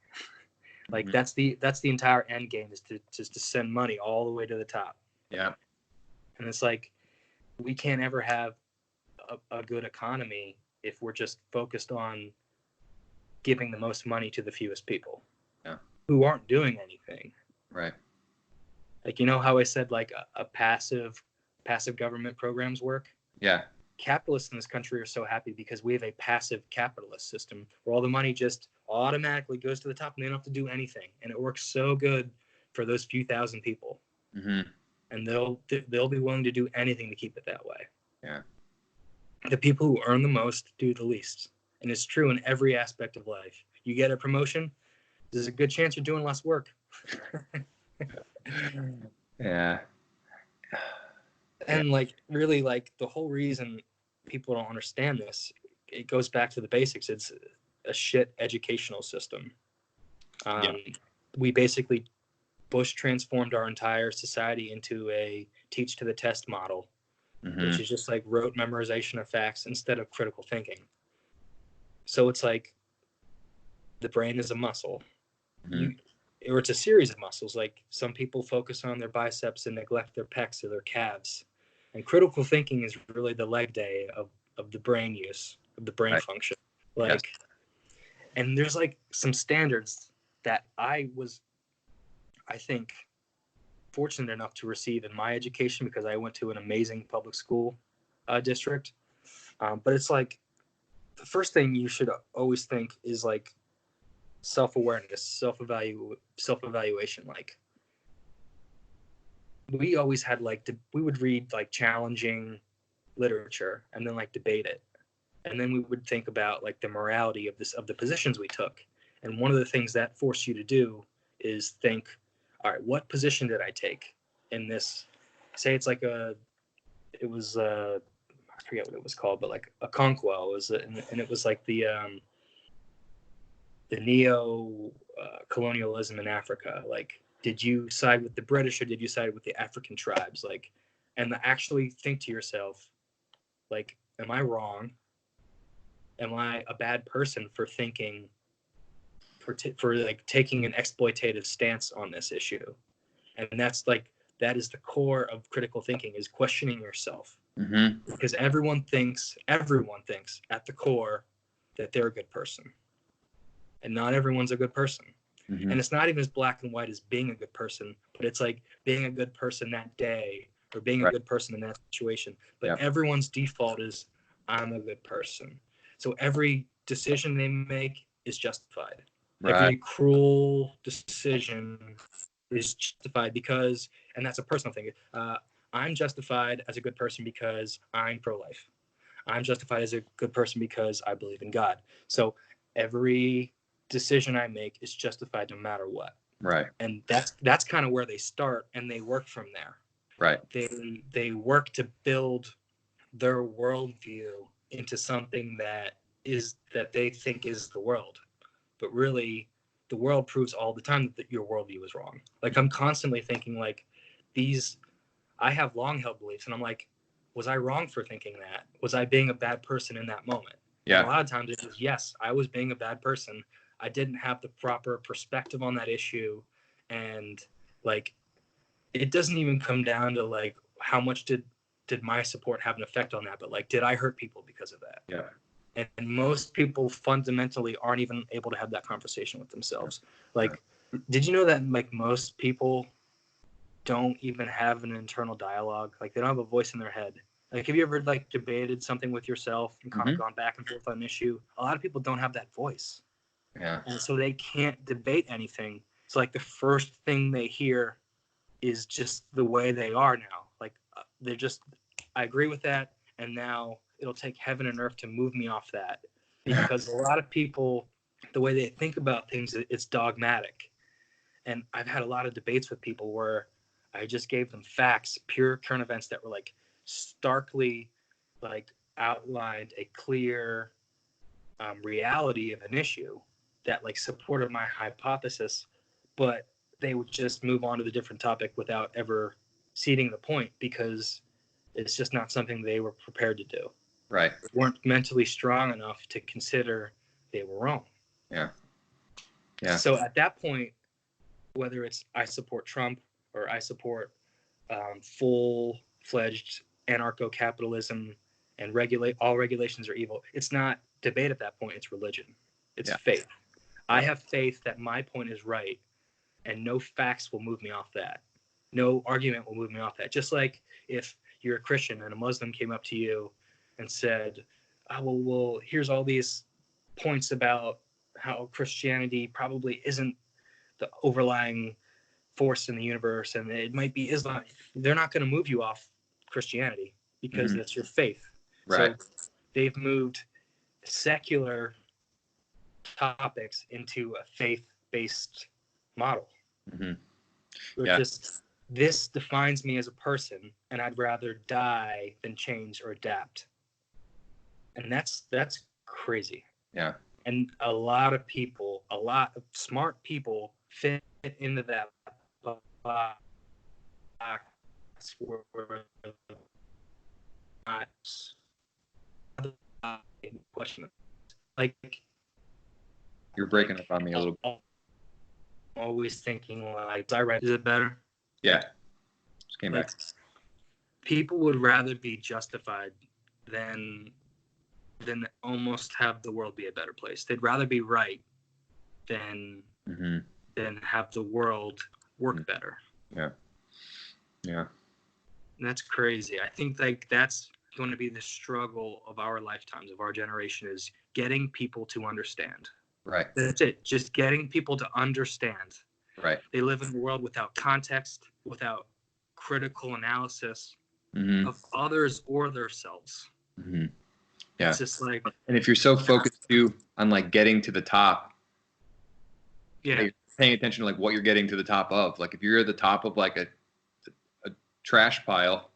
Like that's the entire end game, is to just to send money all the way to the top. Yeah. And it's like, we can't ever have a good economy if we're just focused on giving the most money to the fewest people. Yeah. Who aren't doing anything. Right. Like, you know how I said like a passive government programs work? Yeah. Capitalists in this country are so happy because we have a passive capitalist system where all the money just automatically goes to the top and they don't have to do anything. And it works so good for those few thousand people. Mm-hmm. And they'll be willing to do anything to keep it that way. Yeah. The people who earn the most do the least. And it's true in every aspect of life. You get a promotion, there's a good chance you're doing less work. Yeah. And like, really, like, the whole reason people don't understand this, it goes back to the basics. It's a shit educational system. We basically, Bush transformed our entire society into a teach to the test model, which is just like rote memorization of facts instead of critical thinking. So it's like the brain is a muscle. Or it's a series of muscles. Like, some people focus on their biceps and neglect their pecs or their calves. And critical thinking is really the leg day of the brain use, of the brain function. Like, and there's like some standards that I think, fortunate enough to receive in my education, because I went to an amazing public school district. But it's like, the first thing you should always think is like self-awareness, self-evaluation. Like, we always had like, we would read like challenging literature and then like debate it. And then we would think about like the morality of the positions we took. And one of the things that forced you to do is think, all right, what position did I take in this? Say it's like I forget what it was called, but like a conquo and it was like the neo colonialism in Africa. Like, did you side with the British or did you side with the African tribes? Like, and actually think to yourself, like, am I wrong? Am I a bad person for thinking, for like taking an exploitative stance on this issue? And that's like, that is the core of critical thinking, is questioning yourself. Because everyone thinks at the core that they're a good person. And not everyone's a good person. And it's not even as black and white as being a good person, but it's like being a good person that day or being a good person in that situation. But everyone's default is, I'm a good person. So every decision they make is justified. Every cruel decision is justified because, and that's a personal thing. I'm justified as a good person because I'm pro-life. I'm justified as a good person because I believe in God. So every decision I make is justified no matter what. Right. And that's kind of where they start, and they work from there. Right. They work to build their worldview into something that they think is the world. But really, the world proves all the time that your worldview is wrong. Like, I'm constantly thinking like, I have long held beliefs, and I'm like, was I wrong for thinking that? Was I being a bad person in that moment? Yeah. And a lot of times it was, yes, I was being a bad person. I didn't have the proper perspective on that issue. And like, it doesn't even come down to like, how much did my support have an effect on that? But like, did I hurt people because of that? Yeah. And most people fundamentally aren't even able to have that conversation with themselves. Like, did you know that like most people don't even have an internal dialogue? Like, they don't have a voice in their head. Like, have you ever like debated something with yourself and kind of gone back and forth on an issue? A lot of people don't have that voice. Yeah. And so they can't debate anything. It's like the first thing they hear is just the way they are now. Like, they're just, I agree with that. And now it'll take heaven and earth to move me off that. Because a lot of people, the way they think about things, it's dogmatic. And I've had a lot of debates with people where I just gave them facts, pure current events that were like starkly like outlined a clear reality of an issue that like supported my hypothesis, but they would just move on to the different topic without ever ceding the point, because it's just not something they were prepared to do. Right. They weren't mentally strong enough to consider they were wrong. Yeah. Yeah. So at that point, whether it's I support Trump or I support full-fledged anarcho-capitalism and all regulations are evil. It's not debate at that point. It's religion. It's faith. I have faith that my point is right, and no facts will move me off that. No argument will move me off that. Just like if you're a Christian and a Muslim came up to you and said, oh, well, here's all these points about how Christianity probably isn't the overlying force in the universe, and it might be Islam. They're not going to move you off Christianity because that's your faith. Right. So they've moved secular topics into a faith-based model. Just, this defines me as a person, and I'd rather die than change or adapt. And that's crazy. Yeah. And a lot of smart people fit into that box where question. Like, you're breaking up on me a little bit. Always thinking like, is it better? Yeah. Just came back. People would rather be justified than almost have the world be a better place. They'd rather be right than have the world work better. Yeah. Yeah. And that's crazy. I think like that's going to be the struggle of our lifetimes, of our generation, is getting people to understand. Right. That's it. Just getting people to understand. Right. They live in a world without context, without critical analysis of others or themselves. Yeah. It's just like, and if you're so focused too on like getting to the top, like, paying attention to like what you're getting to the top of. Like if you're at the top of like a trash pile,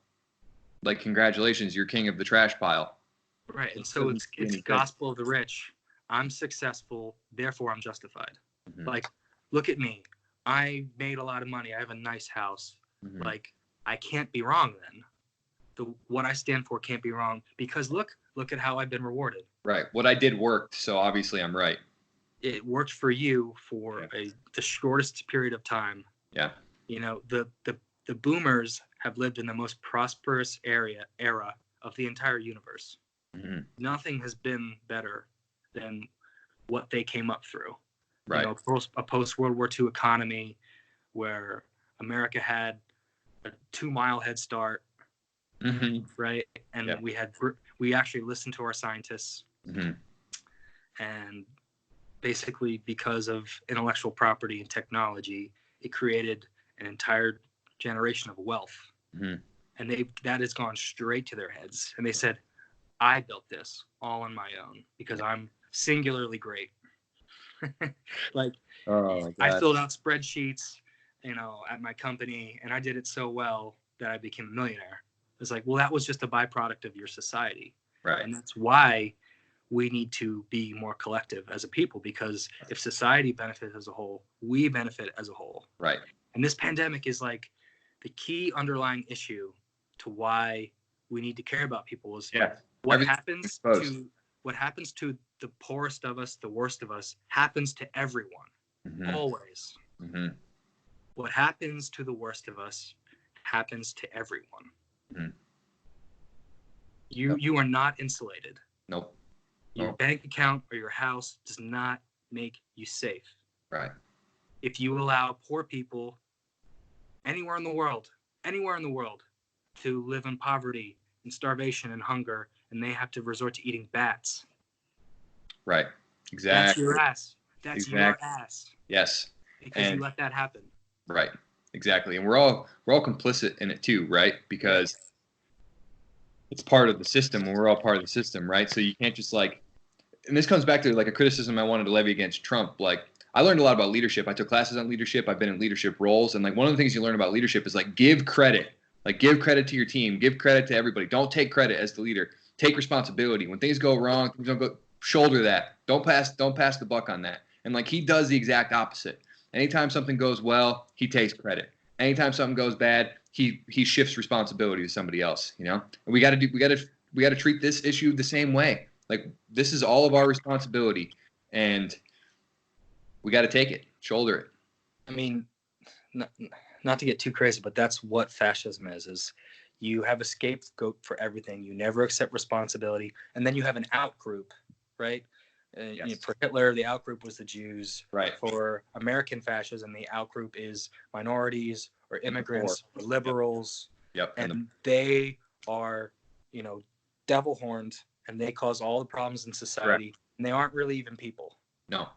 like congratulations, you're king of the trash pile. Right. And so it's gospel of the rich. I'm successful, therefore I'm justified. Like, look at me. I made a lot of money. I have a nice house. Like, I can't be wrong then. What I stand for can't be wrong because look at how I've been rewarded. Right. What I did worked, so obviously I'm right. It worked for you for the shortest period of time. Yeah. You know, the boomers have lived in the most prosperous era of the entire universe. Nothing has been better than what they came up through. Right. You know, a post-World War II economy where America had a 2-mile head start, right? And we actually listened to our scientists. And basically because of intellectual property and technology, it created an entire generation of wealth. And that has gone straight to their heads. And they said, I built this all on my own because I'm singularly great. Like, I filled out spreadsheets, you know, at my company, and I did it so well that I became a millionaire. It's like, well, that was just a byproduct of your society. Right. And that's why we need to be more collective as a people, because if society benefits as a whole, we benefit as a whole. Right. And this pandemic is like the key underlying issue to why we need to care about people is what happens to the poorest of us, the worst of us, happens to everyone. Always. What happens to the worst of us happens to everyone. You are not insulated. Nope. Your bank account or your house does not make you safe. Right. If you allow poor people anywhere in the world, to live in poverty and starvation and hunger, and they have to resort to eating bats. Right. Exactly. That's your ass. That's your ass. Yes. Because you let that happen. Right. Exactly. And we're all complicit in it too, right? Because it's part of the system, and we're all part of the system, right? So you can't just like, and this comes back to like a criticism I wanted to levy against Trump. Like, I learned a lot about leadership. I took classes on leadership. I've been in leadership roles. And like one of the things you learn about leadership is like give credit. Like give credit to your team. Give credit to everybody. Don't take credit as the leader. Take responsibility. When things go wrong, things don't go, shoulder that. Don't pass the buck on that. And like he does the exact opposite. Anytime something goes well, he takes credit. Anytime something goes bad, he shifts responsibility to somebody else, you know? And we got to treat this issue the same way. Like this is all of our responsibility, and we got to take it, shoulder it. I mean, not to get too crazy, but that's what fascism is you have a scapegoat for everything. You never accept responsibility. And then you have an out group, right? Yes. For Hitler, the out group was the Jews. Right. For American fascism, the out group is minorities or immigrants or liberals. Yep. And they are, devil horned, and they cause all the problems in society. Correct. And they aren't really even people. No.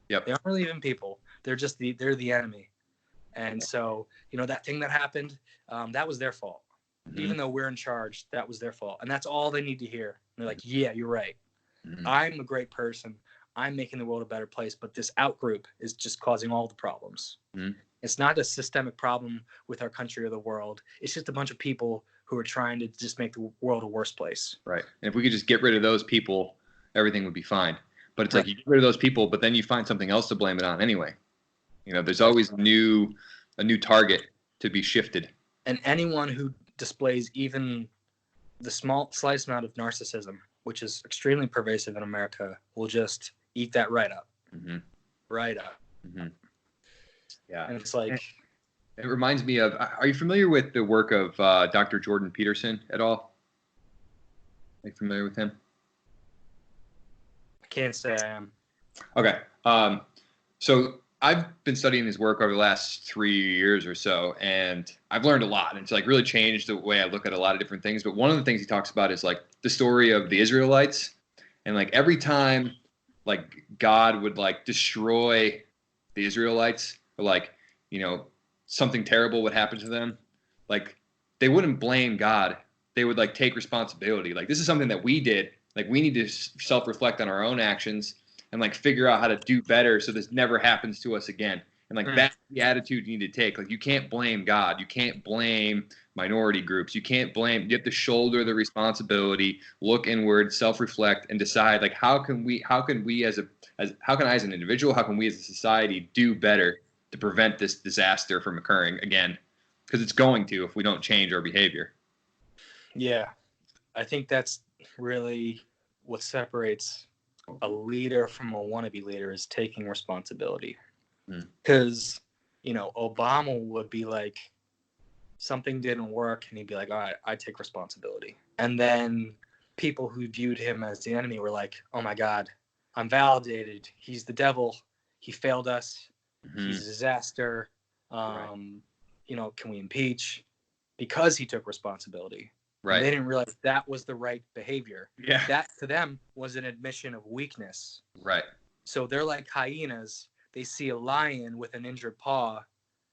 Yep. They aren't really even people. They're just they're the enemy. And so, that thing that happened, that was their fault. Mm-hmm. Even though we're in charge, that was their fault. And that's all they need to hear. And they're like, yeah, you're right. Mm-hmm. I'm a great person. I'm making the world a better place. But this out group is just causing all the problems. Mm-hmm. It's not a systemic problem with our country or the world. It's just a bunch of people who are trying to just make the world a worse place. Right. And if we could just get rid of those people, everything would be fine. But it's right. Like you get rid of those people, but then you find something else to blame it on anyway. There's always a new target to be shifted. And anyone who displays even the slightest amount of narcissism, which is extremely pervasive in America, will just eat that right up. Mm-hmm. Right up. Mm-hmm. Yeah. And it's like... It reminds me of... Are you familiar with the work of Dr. Jordan Peterson at all? Are you familiar with him? I can't say I am. Okay. So I've been studying his work over the last 3 years or so, and I've learned a lot. And it's like really changed the way I look at a lot of different things. But one of the things he talks about is like the story of the Israelites, and like every time like God would like destroy the Israelites, or like something terrible would happen to them, like they wouldn't blame God. They would like take responsibility. Like this is something that we did. Like we need to self-reflect on our own actions and like figure out how to do better so this never happens to us again. And like that's the attitude you need to take. Like you can't blame God. You can't blame minority groups. You can't blame. You have to shoulder the responsibility, look inward, self-reflect, and decide like how can I as an individual, how can we as a society do better to prevent this disaster from occurring again? Because it's going to if we don't change our behavior. Yeah, I think that's really what separates a leader from a wannabe leader is taking responsibility. Because, Obama would be like, something didn't work, and he'd be like, all right, I take responsibility. And then people who viewed him as the enemy were like, oh my God, I'm validated. He's the devil. He failed us. Mm-hmm. He's a disaster. Right. Can we impeach? Because he took responsibility. Right. And they didn't realize that was the right behavior. Yeah. That to them was an admission of weakness. Right. So they're like hyenas. They see a lion with an injured paw,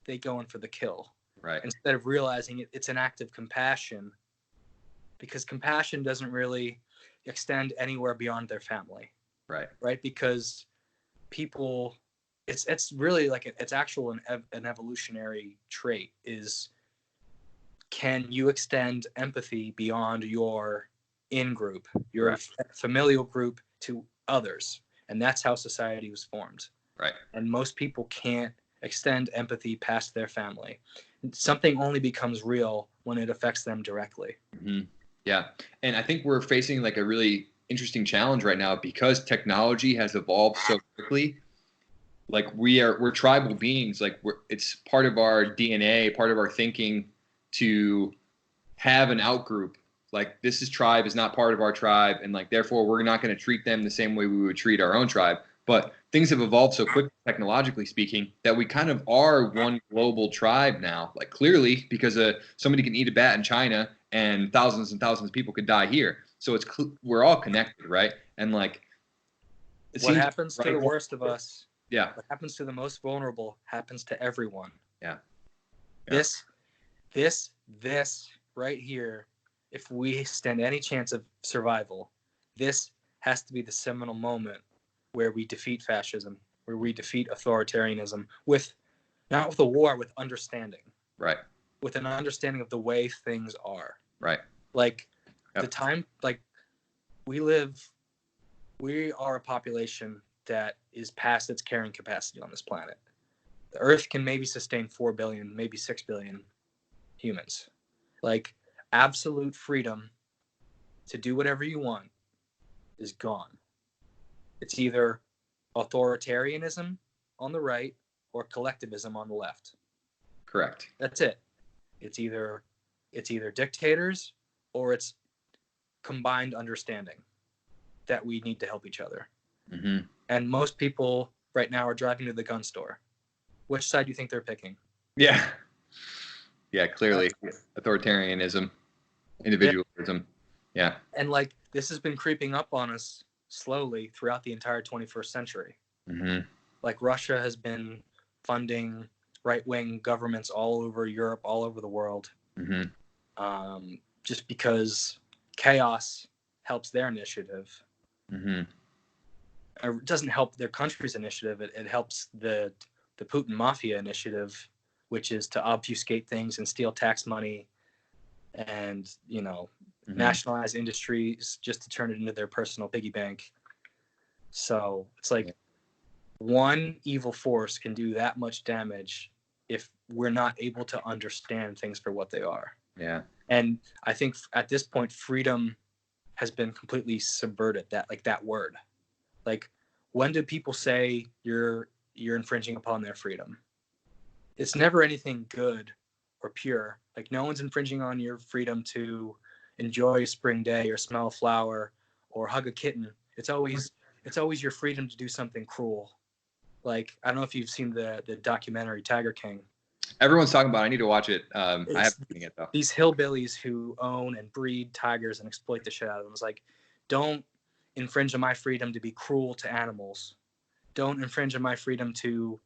they go in for the kill. Right. Instead of realizing it's an act of compassion, because compassion doesn't really extend anywhere beyond their family. Right. Right. Because people, it's really like it's actual an evolutionary trait is, can you extend empathy beyond your in-group, your familial group to others? And that's how society was formed. Right. And most people can't extend empathy past their family. Something only becomes real when it affects them directly. Mm-hmm. Yeah. And I think we're facing like a really interesting challenge right now because technology has evolved so quickly. Like we're tribal beings. Like it's part of our DNA, part of our thinking to have an outgroup. Like this tribe is not part of our tribe, and like therefore we're not going to treat them the same way we would treat our own tribe. But things have evolved so quickly, technologically speaking, that we kind of are one global tribe now. Like clearly, because somebody can eat a bat in China, and thousands of people could die here. So we're all connected, right? And like, what happens to the worst of us? Yeah. What happens to the most vulnerable happens to everyone. Yeah. This right here, if we stand any chance of survival, this has to be the seminal moment where we defeat fascism, where we defeat authoritarianism not with a war, with understanding. Right. With an understanding of the way things are. Right. Like the time, like we are a population that is past its carrying capacity on this planet. The Earth can maybe sustain 4 billion, maybe 6 billion humans. Like absolute freedom to do whatever you want is gone. It's either authoritarianism on the right or collectivism on the left. Correct. That's it. It's either dictators or it's combined understanding that we need to help each other. Mm-hmm. And most people right now are driving to the gun store. Which side do you think they're picking? Yeah. Yeah, clearly. Authoritarianism, individualism. Yeah. And like this has been creeping up on us slowly throughout the entire 21st century. Mm-hmm. Like Russia has been funding right-wing governments all over Europe, all over the world, just because chaos helps their initiative. Mm-hmm. It doesn't help their country's initiative. It helps the Putin mafia initiative, which is to obfuscate things and steal tax money and, nationalize industries just to turn it into their personal piggy bank. So it's like one evil force can do that much damage if we're not able to understand things for what they are. Yeah. And I think at this point, freedom has been completely subverted. That word. Like, when do people say you're infringing upon their freedom? It's never anything good or pure. Like, no one's infringing on your freedom to enjoy a spring day or smell a flower or hug a kitten. It's always your freedom to do something cruel. Like, I don't know if you've seen the documentary Tiger King. Everyone's talking about it. I need to watch it. I haven't seen it, though. These hillbillies who own and breed tigers and exploit the shit out of them. It's like, don't infringe on my freedom to be cruel to animals. Don't infringe on my freedom to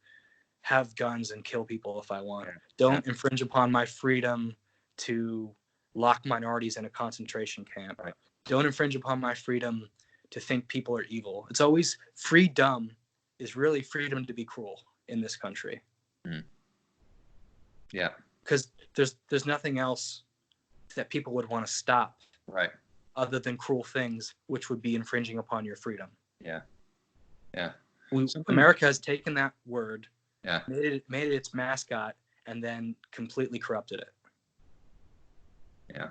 have guns and kill people if I want. Don't infringe upon my freedom to lock minorities in a concentration camp. Right. Don't infringe upon my freedom to think people are evil. It's always freedom is really freedom to be cruel in this country. Mm. Yeah. Because there's nothing else that people would want to stop. Right. Other than cruel things, which would be infringing upon your freedom. Yeah. Yeah. America has taken that word, yeah, made it its mascot, and then completely corrupted it. Yeah.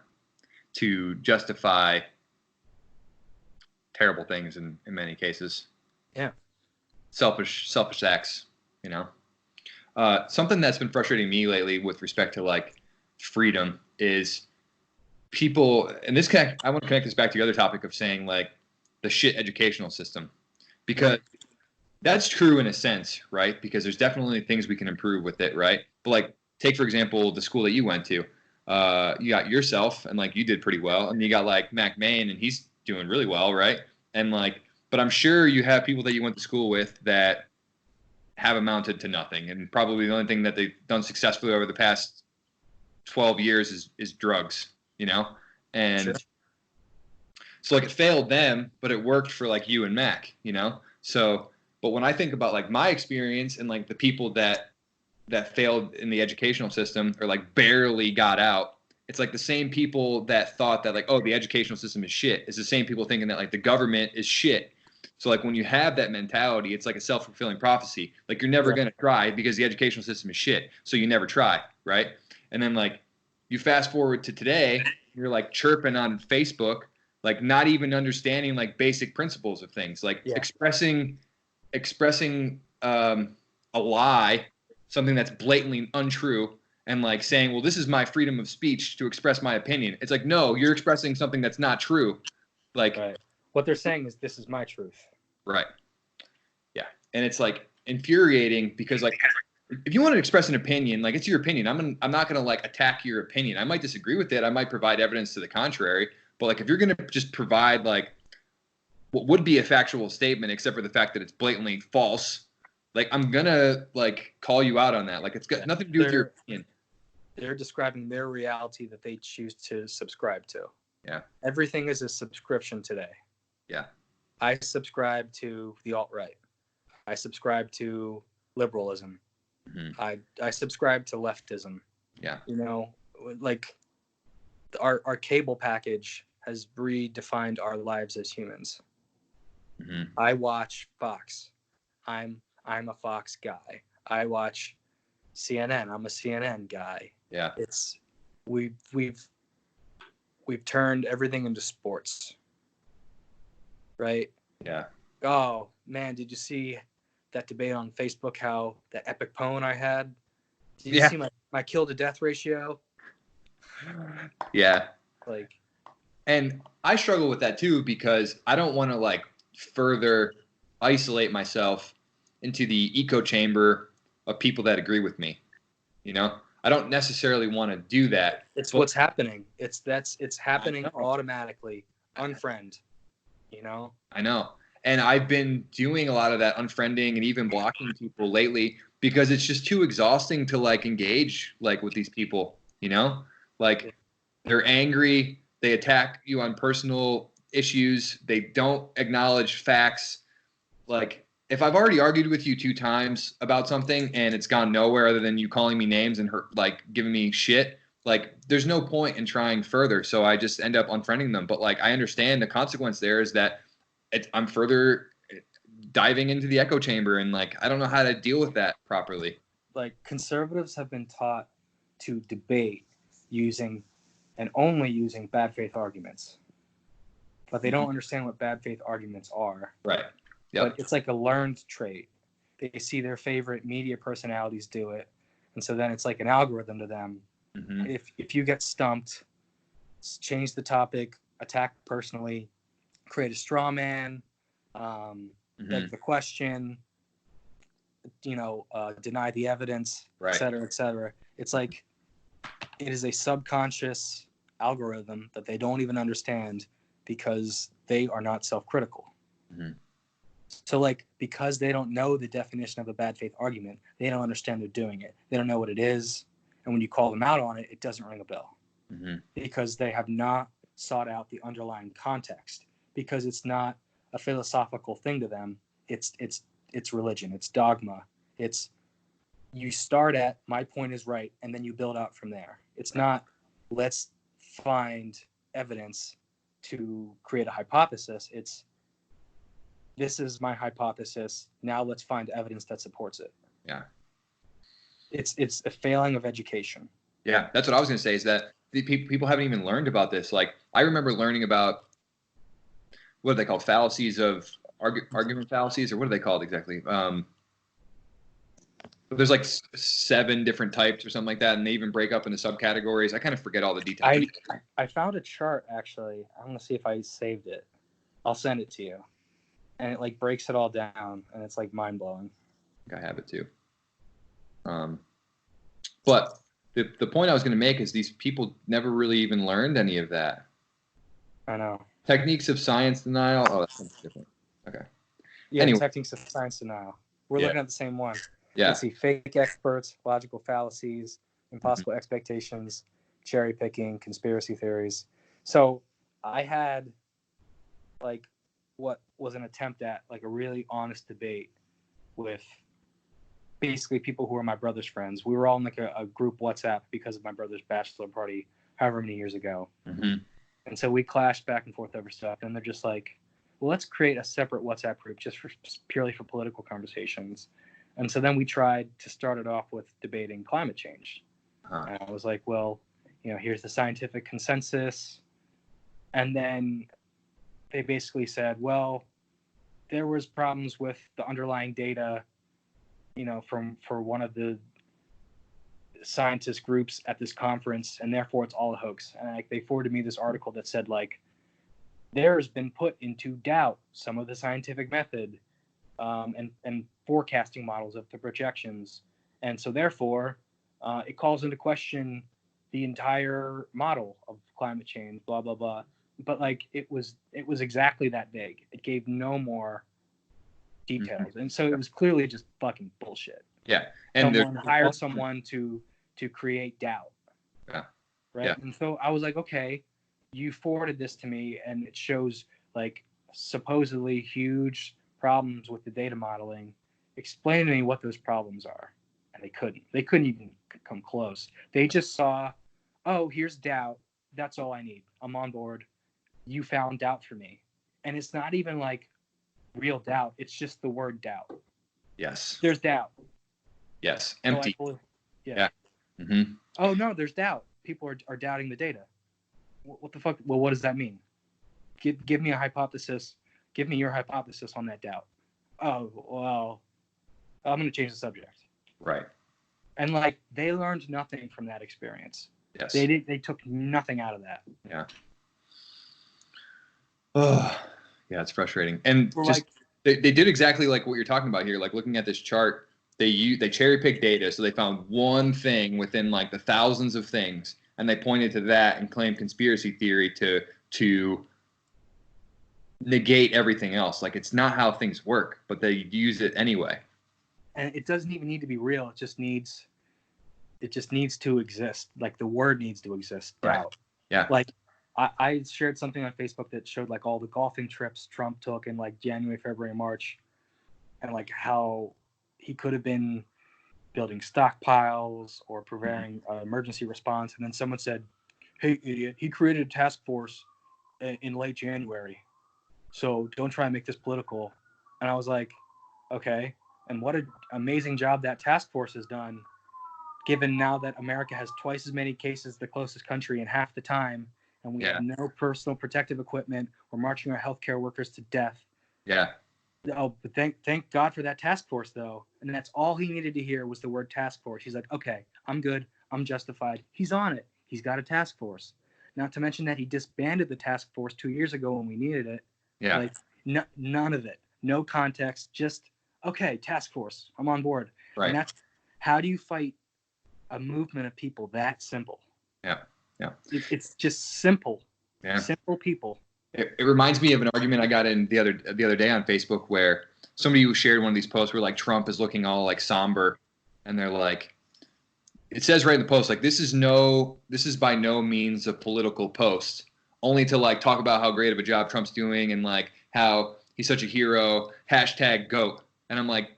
To justify terrible things in many cases. Yeah. Selfish acts, Something that's been frustrating me lately with respect to like freedom is people, and I want to connect this back to the other topic of saying like the shit educational system, because that's true in a sense, right? Because there's definitely things we can improve with it, right? But like, take for example the school that you went to. You got yourself, and like you did pretty well, and you got like Mac Main, and he's doing really well, right? And like, but I'm sure you have people that you went to school with that have amounted to nothing, and probably the only thing that they've done successfully over the past 12 years is drugs, and sure. So like it failed them, but it worked for like you and Mac, So, but when I think about like my experience and like the people that failed in the educational system or like barely got out, it's like the same people that thought that like, oh, the educational system is shit. It's the same people thinking that like the government is shit. So like when you have that mentality, it's like a self-fulfilling prophecy. Like you're never going to try because the educational system is shit. So you never try, right? And then like you fast forward to today, you're like chirping on Facebook, like not even understanding like basic principles of things, like expressing a lie, something that's blatantly untrue, and like saying, well, this is my freedom of speech to express my opinion. It's like, no, you're expressing something that's not true. Like what they're saying is this is my truth. Right. Yeah. And it's like infuriating because like if you want to express an opinion, like it's your opinion. I'm not going to like attack your opinion. I might disagree with it. I might provide evidence to the contrary. But like if you're going to just provide like what would be a factual statement, except for the fact that it's blatantly false, like I'm going to like call you out on that. Like it's got nothing to do with your opinion. They're describing their reality that they choose to subscribe to. Yeah. Everything is a subscription today. Yeah. I subscribe to the alt-right. I subscribe to liberalism. Mm-hmm. I subscribe to leftism. Yeah. Like our cable package has redefined our lives as humans. Mm-hmm. I watch Fox. I'm a Fox guy. I watch CNN. I'm a CNN guy. Yeah. It's we've turned everything into sports. Right? Yeah. Oh man, did you see that debate on Facebook? How that epic poem I had Did you see my kill to death ratio? Yeah. Like, and I struggle with that too, because I don't want to like further isolate myself into the echo chamber of people that agree with me. You know, I don't necessarily want to do that. It's what's happening. It's happening automatically. Unfriend, you know? I know. And I've been doing a lot of that unfriending and even blocking people lately, because it's just too exhausting to like engage like with these people, you know? Like they're angry, they attack you on personal issues, they don't acknowledge facts. Like if I've already argued with you 2 times about something and it's gone nowhere other than you calling me names and like giving me shit, like there's no point in trying further. So I just end up unfriending them. But like I understand the consequence there is that I'm further diving into the echo chamber, and like I don't know how to deal with that properly. Like conservatives have been taught to debate using and only using bad faith arguments, but they don't understand what bad faith arguments are. Right. Yep. But it's like a learned trait. They see their favorite media personalities do it, and so then it's like an algorithm to them. Mm-hmm. If you get stumped, change the topic, attack personally, create a straw man, beg the question, deny the evidence, right. et cetera, et cetera. It's like it is a subconscious algorithm that they don't even understand because they are not self-critical. Mm-hmm. So like, because they don't know the definition of a bad faith argument, they don't understand they're doing it. They don't know what it is. And when you call them out on it, it doesn't ring a bell. Mm-hmm. Because they have not sought out the underlying context, because it's not a philosophical thing to them. It's religion. It's dogma. It's, you start at my point is right, and then you build out from there. It's not let's find evidence to create a hypothesis. It's this is my hypothesis. Now let's find evidence that supports it. Yeah. It's a failing of education. Yeah, that's what I was going to say, is that the people haven't even learned about this. Like I remember learning about, what are they called? Fallacies of argument fallacies, or what are they called exactly? There's like 7 different types or something like that, and they even break up into subcategories. I kind of forget all the details. I found a chart, actually. I'm going to see if I saved it. I'll send it to you. And it like breaks it all down, and it's like mind-blowing. I think I have it too. But the point I was going to make is these people never really even learned any of that. I know. Techniques of science denial. Oh, that's something different. Okay. Yeah, anyway. Techniques of science denial. We're looking at the same one. Yeah. Let's see, fake experts, logical fallacies, impossible expectations, cherry picking, conspiracy theories. So I had like what was an attempt at like a really honest debate with basically people who were my brother's friends. We were all in like a group WhatsApp because of my brother's bachelor party however many years ago. Mm-hmm. And so we clashed back and forth over stuff, and they're just like, well, let's create a separate WhatsApp group just purely for political conversations. And so then we tried to start it off with debating climate change. And I was like, well, here's the scientific consensus. And then they basically said, well, there was problems with the underlying data, for one of the scientist groups at this conference, and therefore it's all a hoax. And they forwarded me this article that said, like, there's been put into doubt some of the scientific method and forecasting models of the projections. And so therefore, it calls into question the entire model of climate change, blah, blah, blah. But like, it was exactly that vague. It gave no more details. Mm-hmm. And so it was clearly just fucking bullshit. Yeah. And someone hired someone to create doubt. Yeah. Right. Yeah. And so I was like, okay, you forwarded this to me, and it shows like supposedly huge problems with the data modeling. Explain to me what those problems are. And they couldn't even come close. They just saw, oh, here's doubt. That's all I need. I'm on board. You found doubt for me. And it's not even like real doubt. It's just the word doubt. Yes. There's doubt. Yes. Empty. So yeah. Mm-hmm. Oh, no, there's doubt. People are doubting the data. What the fuck? Well, what does that mean? Give me a hypothesis. Give me your hypothesis on that doubt. Oh, well, I'm going to change the subject. Right. And like they learned nothing from that experience. Yes. They took nothing out of that. Yeah. Oh, yeah, it's frustrating. And We're just like, they did exactly like what you're talking about here. Like looking at this chart, they cherry picked data, so they found one thing within like the thousands of things, and they pointed to that and claimed conspiracy theory to negate everything else. Like it's not how things work, but they use it anyway. And it doesn't even need to be real. It just needs to exist. Like the word needs to exist. Right. Doubt. Yeah. Like I shared something on Facebook that showed like all the golfing trips Trump took in like January, February, March, and like how he could have been building stockpiles or preparing emergency response. And then someone said, "Hey, idiot, he created a task force in late January. So don't try and make this political." And I was like, okay. And what an amazing job that task force has done, given now that America has twice as many cases as the closest country in half the time, and we have no personal protective equipment. We're marching our healthcare workers to death. Yeah. Oh, but thank God for that task force, though. And that's all he needed to hear was the word task force. He's like, okay, I'm good. I'm justified. He's on it. He's got a task force. Not to mention that he disbanded the task force 2 years ago when we needed it. Yeah. Like, none of it. No context. Just, okay, task force. I'm on board. Right. And that's, how do you fight a movement of people that simple? Yeah. Yeah. It's just simple. Yeah. Simple people. It reminds me of an argument I got in the other day on Facebook where somebody who shared one of these posts where like Trump is looking all like somber, and they're like, it says right in the post, like this is by no means a political post, only to like talk about how great of a job Trump's doing and like how he's such a hero, #GOAT. And I'm like,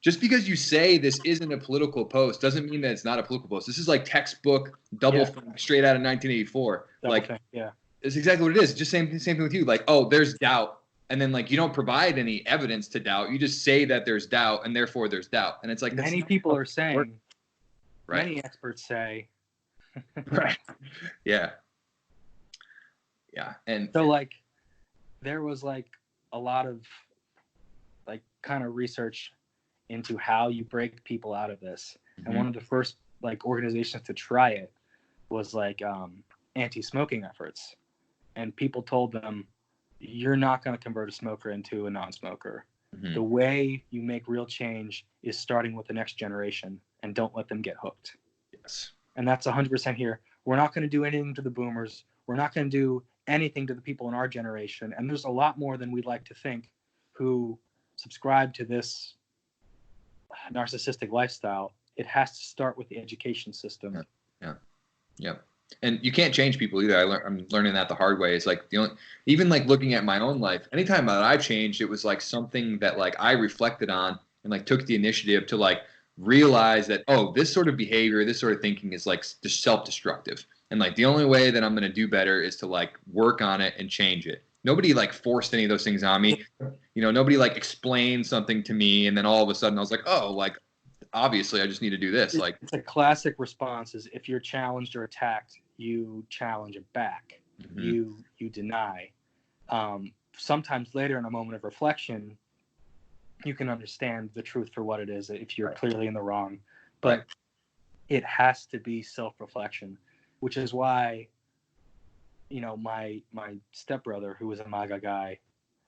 just because you say this isn't a political post doesn't mean that it's not a political post. This is like textbook double straight out of 1984. It's exactly what it is. Just same thing with you. Like, oh, there's doubt. And then like you don't provide any evidence to doubt. You just say that there's doubt and therefore there's doubt. And it's like many people are saying, right. Many experts say. Right. Yeah. Yeah. And so like there was like a lot of like kind of research into how you break people out of this. Mm-hmm. And one of the first like organizations to try it was like anti-smoking efforts. And people told them, you're not going to convert a smoker into a non-smoker. Mm-hmm. The way you make real change is starting with the next generation, and don't let them get hooked. Yes. And that's 100% here. We're not going to do anything to the boomers. We're not going to do anything to the people in our generation. And there's a lot more than we'd like to think who subscribe to this narcissistic lifestyle. It has to start with the education system. Yeah. And you can't change people either. I'm learning that the hard way. It's like even like looking at my own life, anytime that I've changed, it was like something that like I reflected on and like took the initiative to like realize that, oh, this sort of behavior, this sort of thinking is like just self-destructive. And like the only way that I'm going to do better is to like work on it and change it. Nobody like forced any of those things on me. Nobody like explained something to me. And then all of a sudden I was like, oh, like, obviously I just need to do this. Like it's a classic response is if you're challenged or attacked, you challenge it back. Mm-hmm. You deny. Sometimes later in a moment of reflection, you can understand the truth for what it is if you're clearly in the wrong. But it has to be self-reflection, which is why, my stepbrother, who was a MAGA guy,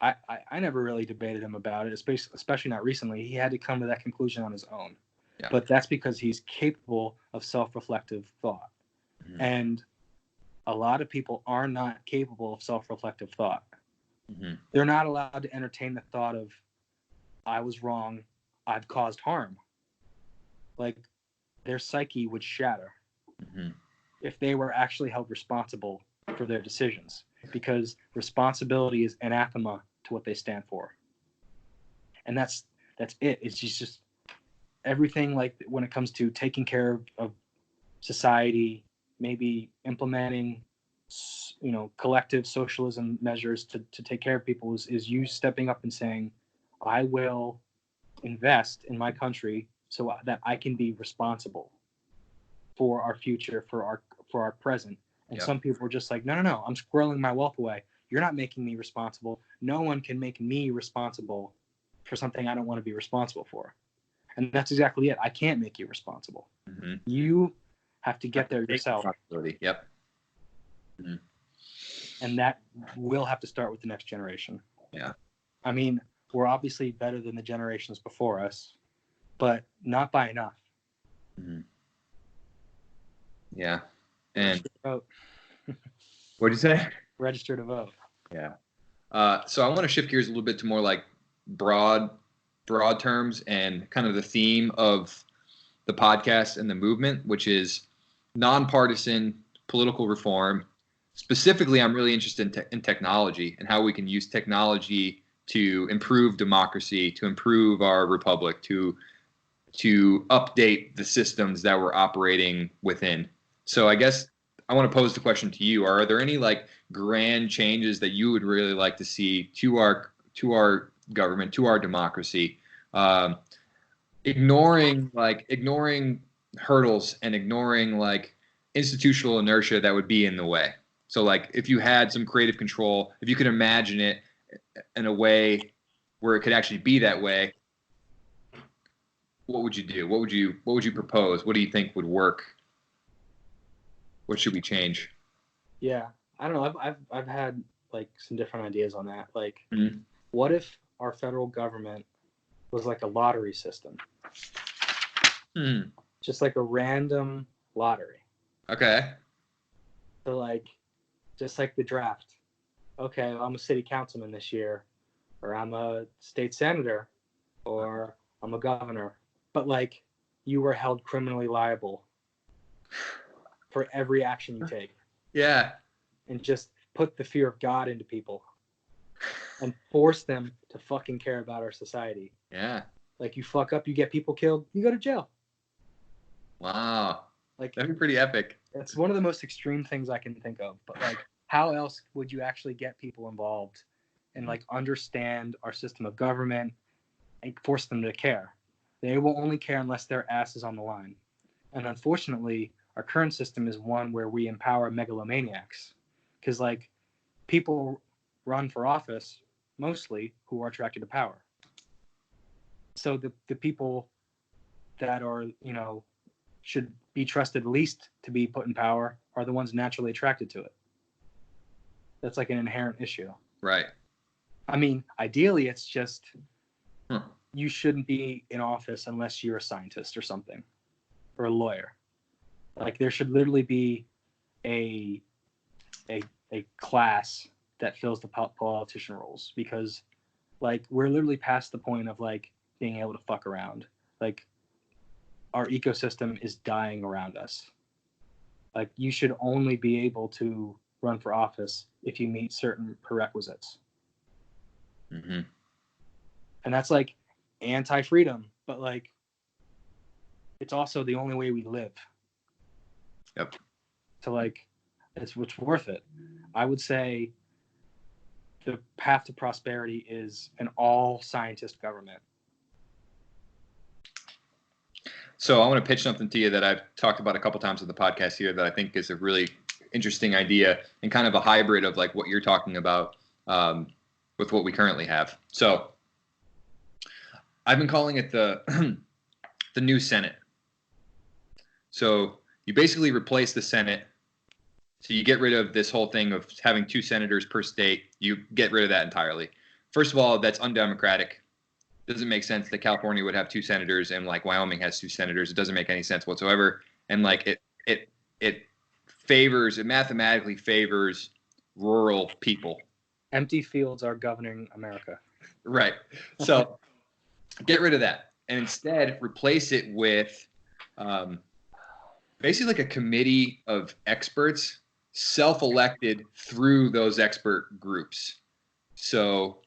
I never really debated him about it, especially not recently. He had to come to that conclusion on his own. Yeah. But that's because he's capable of self-reflective thought. Mm-hmm. And a lot of people are not capable of self-reflective thought. Mm-hmm. They're not allowed to entertain the thought of, I was wrong, I've caused harm. Like, their psyche would shatter if they were actually held responsible for their decisions, because responsibility is anathema to what they stand for. And that's it. It's just everything, like when it comes to taking care of society, maybe implementing, collective socialism measures to take care of people is you stepping up and saying, I will invest in my country so that I can be responsible for our future, for our present. And some people are just like, no, I'm squirreling my wealth away. You're not making me responsible. No one can make me responsible for something I don't want to be responsible for. And that's exactly it. I can't make you responsible. Mm-hmm. You have to get there yourself. Yep. Mm-hmm. And that will have to start with the next generation. Yeah. I mean, we're obviously better than the generations before us, but not by enough. Mm-hmm. Yeah. And vote. What'd you say? Register to vote. Yeah. So I want to shift gears a little bit to more like broad terms and kind of the theme of the podcast and the movement, which is nonpartisan political reform. Specifically, I'm really interested in technology and how we can use technology to improve democracy, to improve our republic, to update the systems that we're operating within. So I guess I want to pose the question to you: are there any like grand changes that you would really like to see to our government, to our democracy, ignoring hurdles and ignoring like institutional inertia that would be in the way? So like if you had some creative control, if you could imagine it in a way where it could actually be that way, what would you do? What would you propose? What do you think would work? What should we change? Yeah, I don't know. I've had like some different ideas on that. Like, mm-hmm. What if our federal government was like a lottery system? Just like a random lottery. Okay. So like, just like the draft. Okay, well, I'm a city councilman this year, or I'm a state senator, or I'm a governor. But like, you were held criminally liable for every action you take. Yeah. And just put the fear of God into people and force them to fucking care about our society. Yeah. Like, you fuck up, you get people killed, you go to jail. Wow. Like, that'd be pretty epic. It's one of the most extreme things I can think of. But like, how else would you actually get people involved and like understand our system of government and force them to care? They will only care unless their ass is on the line. And unfortunately, our current system is one where we empower megalomaniacs. Because like, people run for office mostly who are attracted to power. So the people that are, should be trusted least to be put in power are the ones naturally attracted to it. That's like an inherent issue. Right. I mean, ideally, it's just you shouldn't be in office unless you're a scientist or something, or a lawyer. Like, there should literally be a class that fills the politician roles, because like, we're literally past the point of like being able to fuck around. Like, our ecosystem is dying around us. Like, you should only be able to run for office if you meet certain prerequisites. Mm-hmm. And that's like anti-freedom, but like, it's also the only way we live. Yep. So like, it's worth it. I would say the path to prosperity is an all scientist government. So I want to pitch something to you that I've talked about a couple times on the podcast here that I think is a really interesting idea and kind of a hybrid of like what you're talking about with what we currently have. So I've been calling it the the new Senate. So you basically replace the Senate. So you get rid of this whole thing of having 2 senators per state. You get rid of that entirely. First of all, that's undemocratic. Doesn't make sense that California would have 2 senators and like Wyoming has 2 senators. It doesn't make any sense whatsoever. And like it mathematically favors rural people. Empty fields are governing America. Right. So get rid of that and instead replace it with basically like a committee of experts, self-elected through those expert groups. So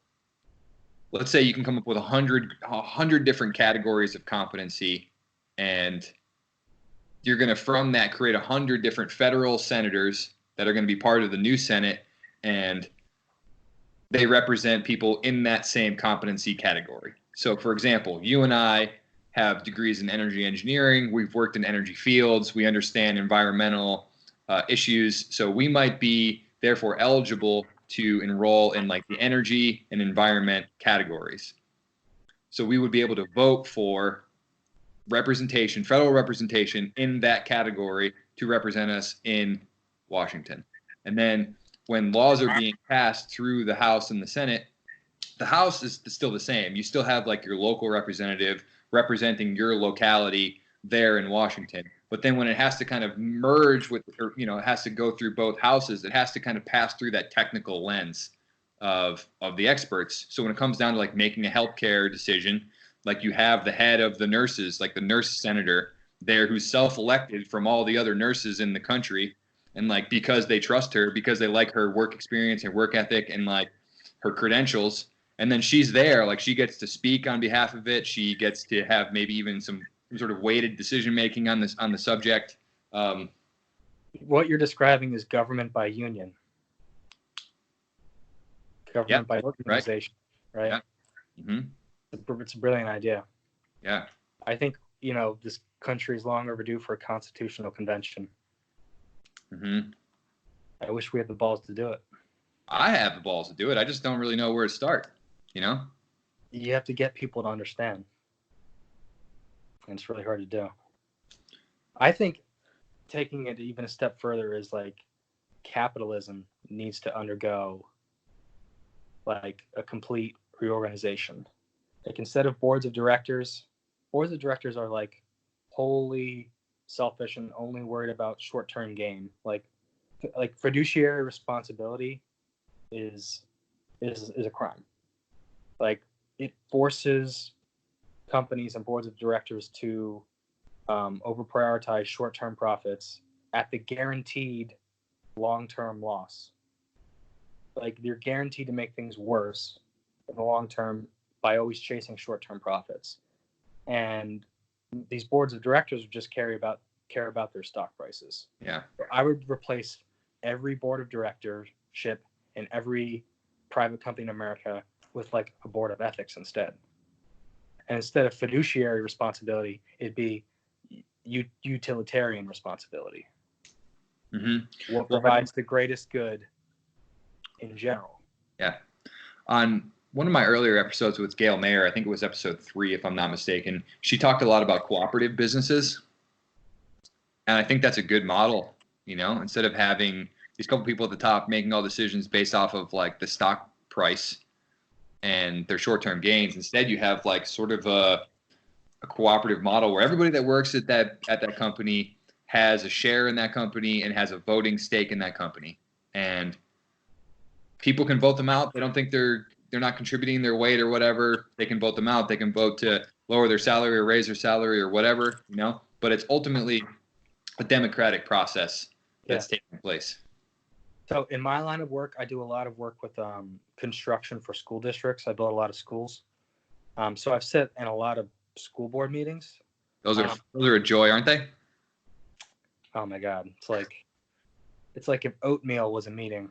let's say you can come up with 100 different categories of competency, and you're going to, from that, create 100 different federal senators that are going to be part of the new Senate, and they represent people in that same competency category. So, for example, you and I have degrees in energy engineering. We've worked in energy fields. We understand environmental issues. So we might be, therefore, eligible to enroll in like the energy and environment categories. So we would be able to vote for representation, federal representation in that category to represent us in Washington. And then when laws are being passed through the House and the Senate, the House is still the same. You still have like your local representative representing your locality there in Washington. But then when it has to kind of merge with, or, you know, it has to go through both houses, it has to kind of pass through that technical lens of the experts. So when it comes down to like making a healthcare decision, like you have the head of the nurses, like the nurse senator there who's self-elected from all the other nurses in the country. And like, because they trust her, because they like her work experience and work ethic and like her credentials. And then she's there, like she gets to speak on behalf of it. She gets to have maybe even some sort of weighted decision making on the subject. What you're describing is government by union, government by organization, right? Yeah. Mm-hmm. It's a brilliant idea. Yeah. I think, you know, this country is long overdue for a constitutional convention. Mm-hmm. I wish we had the balls to do it. I have the balls to do it. I just don't really know where to start, you know? You have to get people to understand. And it's really hard to do. I think taking it even a step further is like capitalism needs to undergo like a complete reorganization. Like instead of boards of directors are like wholly selfish and only worried about short-term gain. Like fiduciary responsibility is a crime. Like it forces companies and boards of directors to over prioritize short-term profits at the guaranteed long-term loss. Like you're guaranteed to make things worse in the long term by always chasing short-term profits. And these boards of directors just care about their stock prices. Yeah. I would replace every board of directorship in every private company in America with like a board of ethics instead. And instead of fiduciary responsibility, it'd be utilitarian responsibility. Mm-hmm. What provides the greatest good in general. Yeah. On one of my earlier episodes with Gail Mayer, I think it was episode 3, if I'm not mistaken, she talked a lot about cooperative businesses. And I think that's a good model, you know, instead of having these couple people at the top making all decisions based off of like the stock price and their short-term gains. Instead, you have like sort of a cooperative model where everybody that works at that company has a share in that company and has a voting stake in that company. And people can vote them out. They don't think they're not contributing their weight or whatever. They can vote them out. They can vote to lower their salary or raise their salary or whatever, you know, but it's ultimately a democratic process that's taking place. So in my line of work, I do a lot of work with construction for school districts. I build a lot of schools. So I've sat in a lot of school board meetings. Those are a joy, aren't they? Oh my God. It's like if oatmeal was a meeting.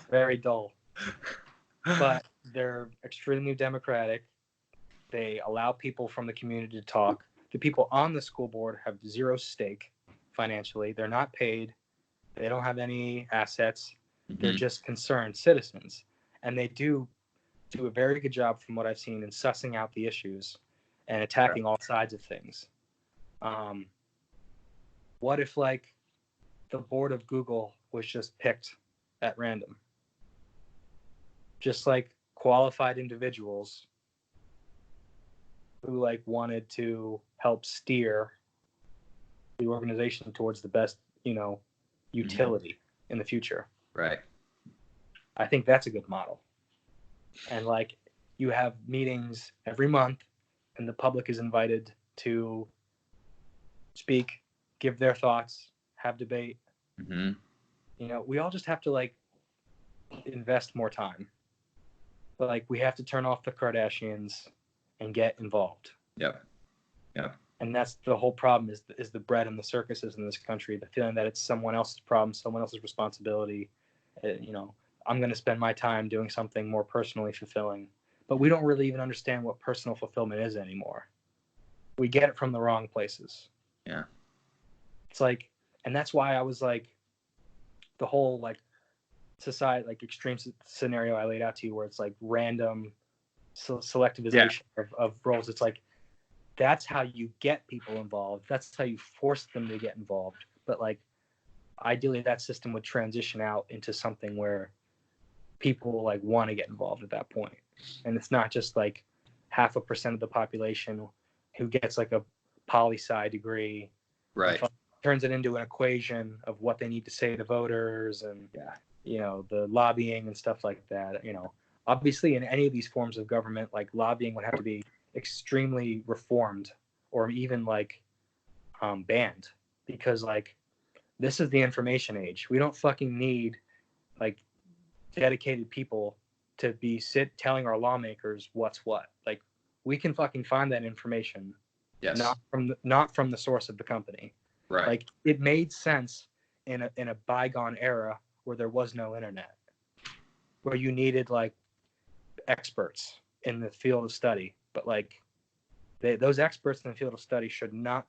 Very dull. But they're extremely democratic. They allow people from the community to talk. The people on the school board have zero stake financially. They're not paid. They don't have any assets. Mm-hmm. They're just concerned citizens. And they do a very good job, from what I've seen, in sussing out the issues and attacking all sides of things. What if, like, the board of Google was just picked at random? Just like qualified individuals who like wanted to help steer the organization towards the best, you know, utility in the future. Right. I think that's a good model. And like you have meetings every month and the public is invited to speak, give their thoughts, have debate. Mm-hmm. You know, we all just have to like invest more time. But like we have to turn off the Kardashians and get involved. Yep. And that's the whole problem is the bread and the circuses in this country, the feeling that it's someone else's problem, someone else's responsibility. You know, I'm going to spend my time doing something more personally fulfilling. But we don't really even understand what personal fulfillment is anymore. We get it from the wrong places. Yeah. It's like, and that's why I was like, the whole like society, like extreme scenario I laid out to you where it's like random selectivization of roles. It's like, that's how you get people involved. That's how you force them to get involved. But like, ideally, that system would transition out into something where people like want to get involved at that point, and it's not just like 0.5% of the population who gets like a poli-sci degree, Right. turns it into an equation of what they need to say to voters, and the lobbying and stuff like that. Obviously, in any of these forms of government, like lobbying would have to be extremely reformed or even like banned, because like this is the information age. We don't fucking need like dedicated people to be telling our lawmakers what's what. Like, we can fucking find that information, not from the source of the company. Right. Like, it made sense in a bygone era where there was no internet, where you needed like experts in the field of study, but like those experts in the field of study should not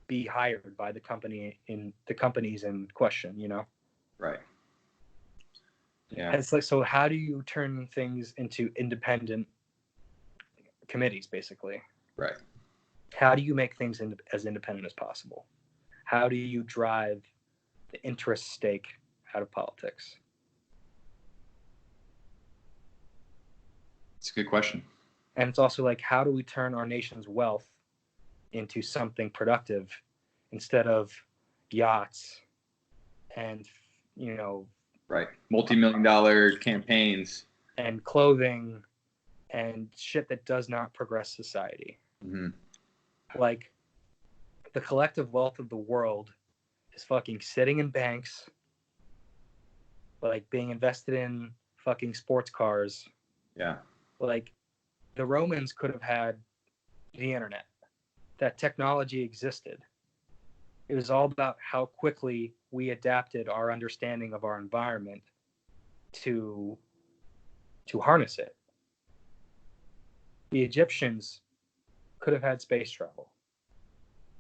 be hired by the companies in question. Right. Yeah. It's like, so how do you turn things into independent committees, basically? Right. How do you make things as independent as possible? How do you drive the interest stake out of politics? It's a good question. And it's also like, how do we turn our nation's wealth into something productive instead of yachts and, right, multi-million-dollar campaigns and clothing and shit that does not progress society? Mm-hmm. Like, the collective wealth of the world is fucking sitting in banks, like being invested in fucking sports cars. Yeah. Like, the Romans could have had the internet. That technology existed. It was all about how quickly we adapted our understanding of our environment to harness it. The Egyptians could have had space travel.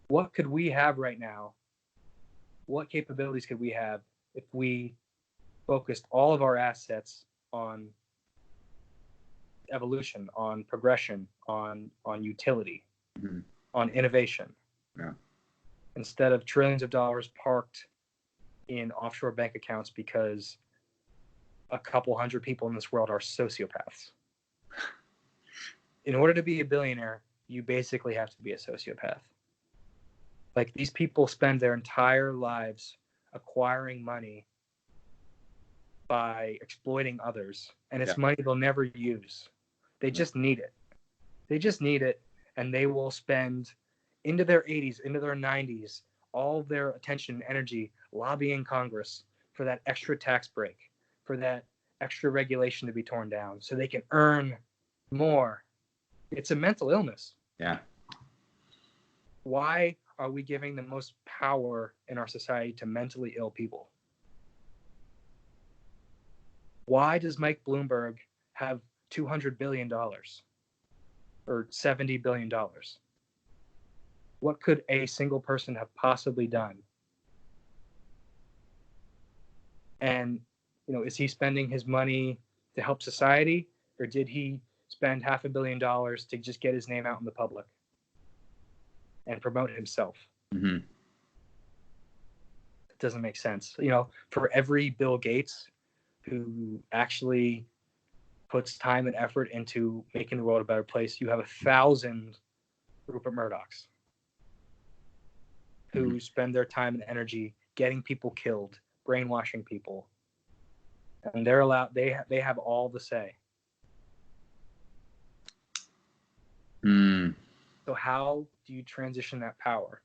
What could we have right now? What capabilities could we have if we focused all of our assets on evolution, on progression, on utility, mm-hmm. on innovation? Yeah. Instead of trillions of dollars parked in offshore bank accounts because a couple hundred people in this world are sociopaths. In order to be a billionaire, you basically have to be a sociopath. Like, these people spend their entire lives acquiring money by exploiting others, and it's money they'll never use. They just need it. They just need it, and they will spend into their 80s, into their 90s, all of their attention and energy lobbying Congress for that extra tax break, for that extra regulation to be torn down, so they can earn more. It's a mental illness. Yeah. Why are we giving the most power in our society to mentally ill people? Why does Mike Bloomberg have $200 billion or $70 billion? What could a single person have possibly done? And, is he spending his money to help society, or did he spend $500 million to just get his name out in the public and promote himself? Mm-hmm. It doesn't make sense. For every Bill Gates who actually puts time and effort into making the world a better place, you have 1,000 Rupert Murdochs who spend their time and energy getting people killed, brainwashing people, and they're allowed. They have all the say. So how do you transition that power?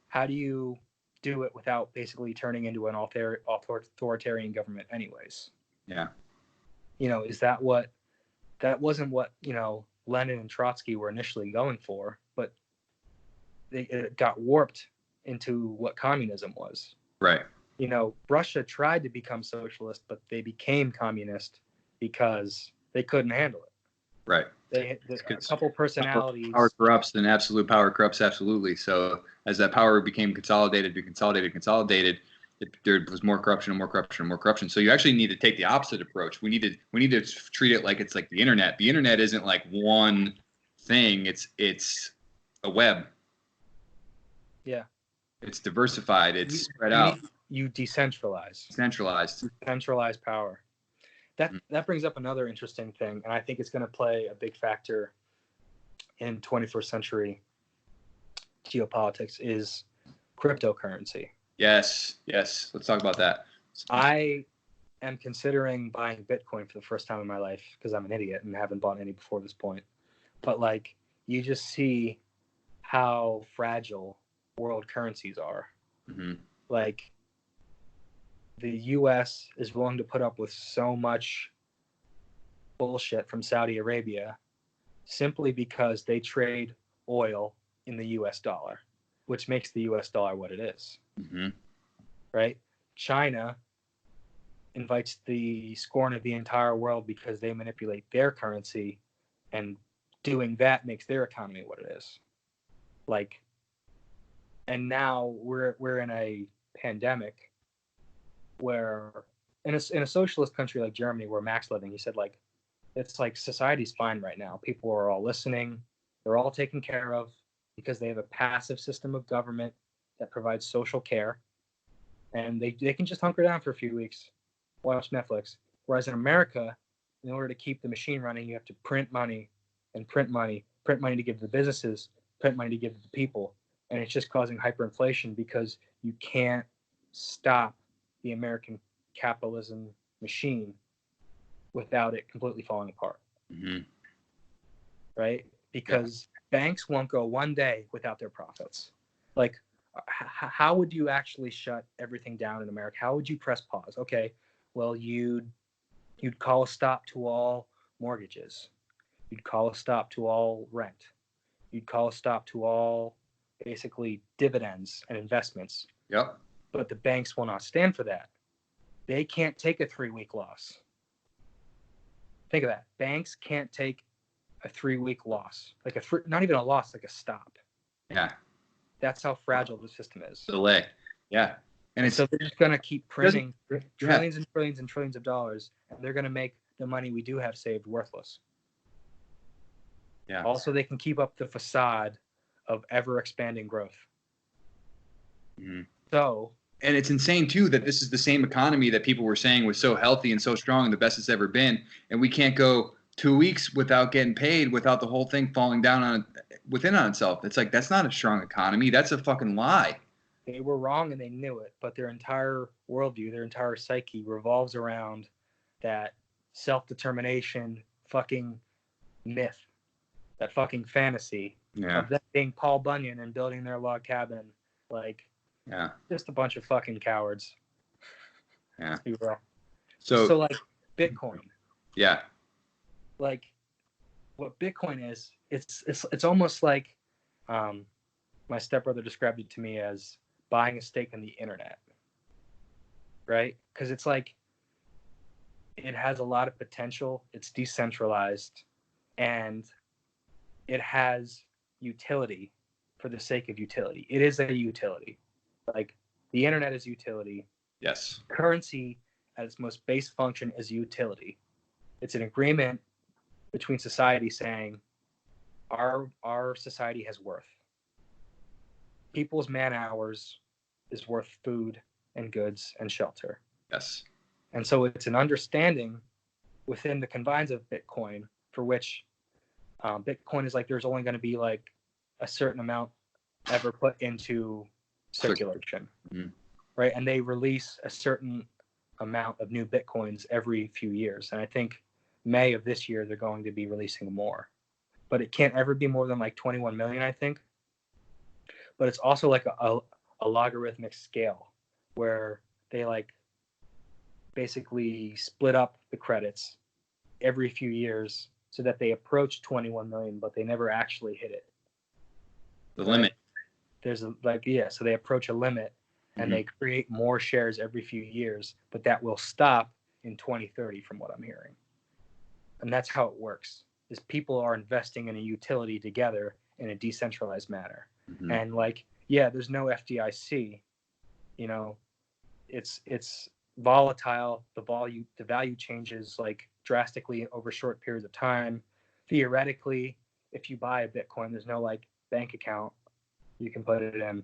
How do you do it without basically turning into an authoritarian government anyways? Yeah. Is that wasn't what, Lenin and Trotsky were initially going for, but it got warped into what communism was. Right. Russia tried to become socialist, but they became communist because they couldn't handle it. Right. A couple personalities. Power corrupts, then absolute power corrupts absolutely. So as that power became consolidated, there was more corruption and more corruption and more corruption. So you actually need to take the opposite approach. We need to treat it like it's like the internet. The internet isn't like one thing. It's a web. Yeah. It's diversified. It's spread out. You decentralize. Centralized power. That brings up another interesting thing, and I think it's going to play a big factor in 21st century geopolitics is cryptocurrency. Yes. Let's talk about that. I am considering buying Bitcoin for the first time in my life because I'm an idiot and haven't bought any before this point. But like, you just see how fragile world currencies are. Mm-hmm. Like, the US is willing to put up with so much bullshit from Saudi Arabia simply because they trade oil in the US dollar, which makes the US dollar what it is. Mm-hmm. Right? China invites the scorn of the entire world because they manipulate their currency, and doing that makes their economy what it is. Like, and now we're in a pandemic where in a socialist country like Germany, where Max living, he said, like, it's like society's fine right now. People are all listening. They're all taken care of because they have a passive system of government that provides social care. And they can just hunker down for a few weeks, watch Netflix. Whereas in America, in order to keep the machine running, you have to print money to give to the businesses, print money to give to the people. And it's just causing hyperinflation because you can't stop the American capitalism machine without it completely falling apart. Mm-hmm. Right? Because banks won't go one day without their profits. Like, how would you actually shut everything down in America? How would you press pause? Okay, well, you'd call a stop to all mortgages. You'd call a stop to all rent. You'd call a stop to all basically dividends and investments. Yep. But the banks will not stand for that. They can't take a 3-week loss. Think of that. Banks can't take a 3-week loss. Like not even a loss, like a stop. Yeah. That's how fragile the system is. Delay. Yeah. And so they're just going to keep printing trillions and trillions and trillions of dollars, and they're going to make the money we do have saved worthless. Yeah. Also, they can keep up the facade of ever-expanding growth. Mm-hmm. So, and it's insane too that this is the same economy that people were saying was so healthy and so strong and the best it's ever been, and we can't go 2 weeks without getting paid, without the whole thing falling down on itself. It's like, that's not a strong economy. That's a fucking lie. They were wrong and they knew it, but their entire worldview, their entire psyche revolves around that self-determination fucking myth, that fucking fantasy of them being Paul Bunyan and building their log cabin. Like, just a bunch of fucking cowards. Yeah. So like Bitcoin. Yeah. Like, what Bitcoin is, it's almost like my stepbrother described it to me as buying a stake in the internet, right? Because it's like, it has a lot of potential. It's decentralized, and it has utility for the sake of utility. It is a utility. Like, the internet is utility. Yes. Currency at its most base function is utility. It's an agreement between society saying our society has worth. People's man hours is worth food and goods and shelter. Yes. And so it's an understanding within the confines of Bitcoin, for which Bitcoin is like, there's only going to be like a certain amount ever put into circulation. Mm-hmm. Right? And they release a certain amount of new Bitcoins every few years. And I think May of this year, they're going to be releasing more. But it can't ever be more than like 21 million, I think. But it's also like a logarithmic scale where they like basically split up the credits every few years so that they approach 21 million, but they never actually hit it. The limit. There's so they approach a limit and they create more shares every few years, but that will stop in 2030 from what I'm hearing. And that's how it works, is people are investing in a utility together in a decentralized manner. Mm-hmm. And like, there's no FDIC, it's volatile. The value changes like drastically over short periods of time. Theoretically, if you buy a Bitcoin, there's no like bank account you can put it in.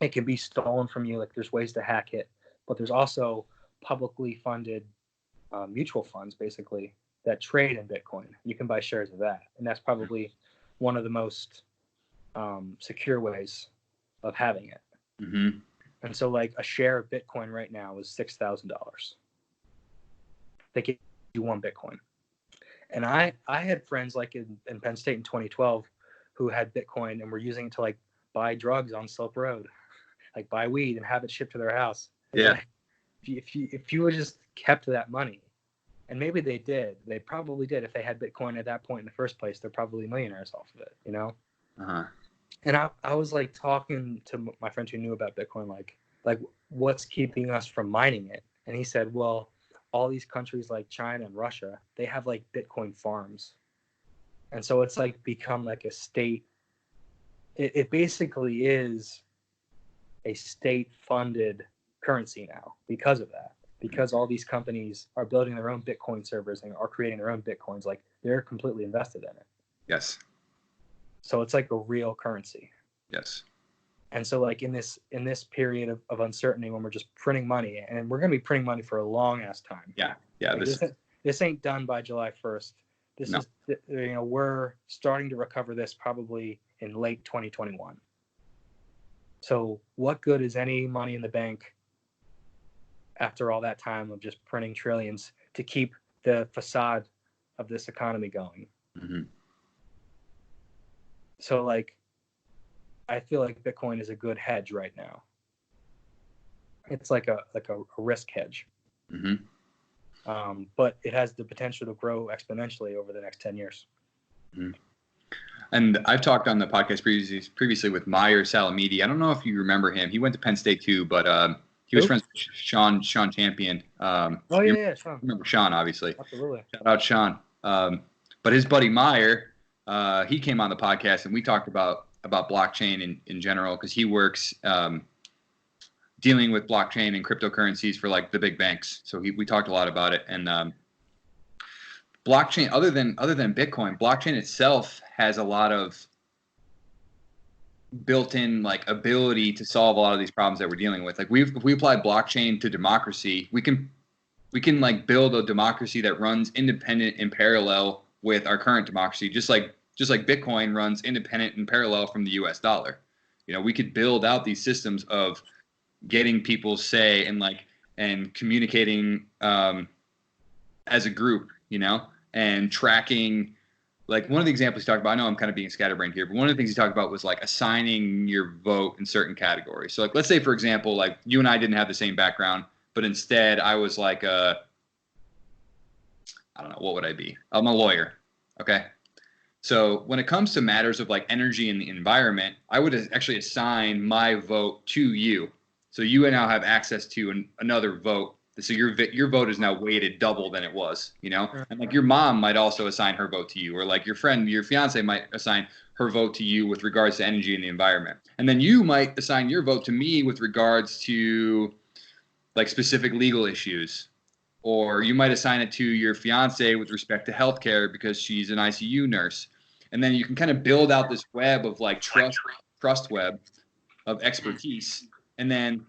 It can be stolen from you. Like there's ways to hack it, but there's also publicly funded mutual funds basically that trade in Bitcoin. You can buy shares of that, and that's probably one of the most secure ways of having it. Mm-hmm. And so like a share of Bitcoin right now is $6,000. They give you one Bitcoin. And I had friends like in Penn State in 2012 who had Bitcoin and were using it to like buy drugs on Silk Road, like buy weed and have it shipped to their house. Yeah. Like, if you would just kept that money, and maybe they probably did. If they had Bitcoin at that point in the first place, they're probably millionaires off of it, you know? Uh-huh. And I was like talking to my friend who knew about Bitcoin, like what's keeping us from mining it? And he said, well, all these countries like China and Russia, they have like Bitcoin farms. And so it's like become like a state. It basically is a state funded currency now because of that. Because all these companies are building their own Bitcoin servers and are creating their own Bitcoins, like they're completely invested in it. Yes. So it's like a real currency. Yes. And so like in this period of uncertainty when we're just printing money, and we're going to be printing money for a long ass time. Yeah. Yeah. Like this ain't done by July 1st. This is, you know, we're starting to recover this probably in late 2021. So what good is any money in the bank after all that time of just printing trillions to keep the facade of this economy going? Mm-hmm. So like, I feel like Bitcoin is a good hedge right now. It's like a risk hedge. Mm-hmm. But it has the potential to grow exponentially over the next 10 years. Mm-hmm. And I've talked on the podcast previously with Meyer Salamidi. I don't know if you remember him. He went to Penn State too, but he was friends with Sean Champion. Sean. Remember Sean, obviously. Absolutely. Shout out Sean. But his buddy Meyer, he came on the podcast and we talked about blockchain in general because he works dealing with blockchain and cryptocurrencies for like the big banks. So we talked a lot about it. And blockchain, other than Bitcoin, blockchain itself has a lot of built-in like ability to solve a lot of these problems that we're dealing with. Like if we apply blockchain to democracy, we can like build a democracy that runs independent in parallel with our current democracy, just like Bitcoin runs independent and parallel from the US dollar. You know, we could build out these systems of getting people's say and communicating as a group, you know, and tracking. Like one of the examples he talked about, I know I'm kind of being scatterbrained here, but one of the things he talked about was like assigning your vote in certain categories. So like, let's say for example, like you and I didn't have the same background, but instead I was like I don't know, what would I be? I'm a lawyer. Okay. So when it comes to matters of like energy and the environment, I would actually assign my vote to you. So you now have access to another vote. So your vote is now weighted double than it was, you know? And like your mom might also assign her vote to you, or like your friend, your fiance might assign her vote to you with regards to energy and the environment. And then you might assign your vote to me with regards to like specific legal issues. Or you might assign it to your fiance with respect to healthcare because she's an ICU nurse. And then you can kind of build out this web of like trust web of expertise. And then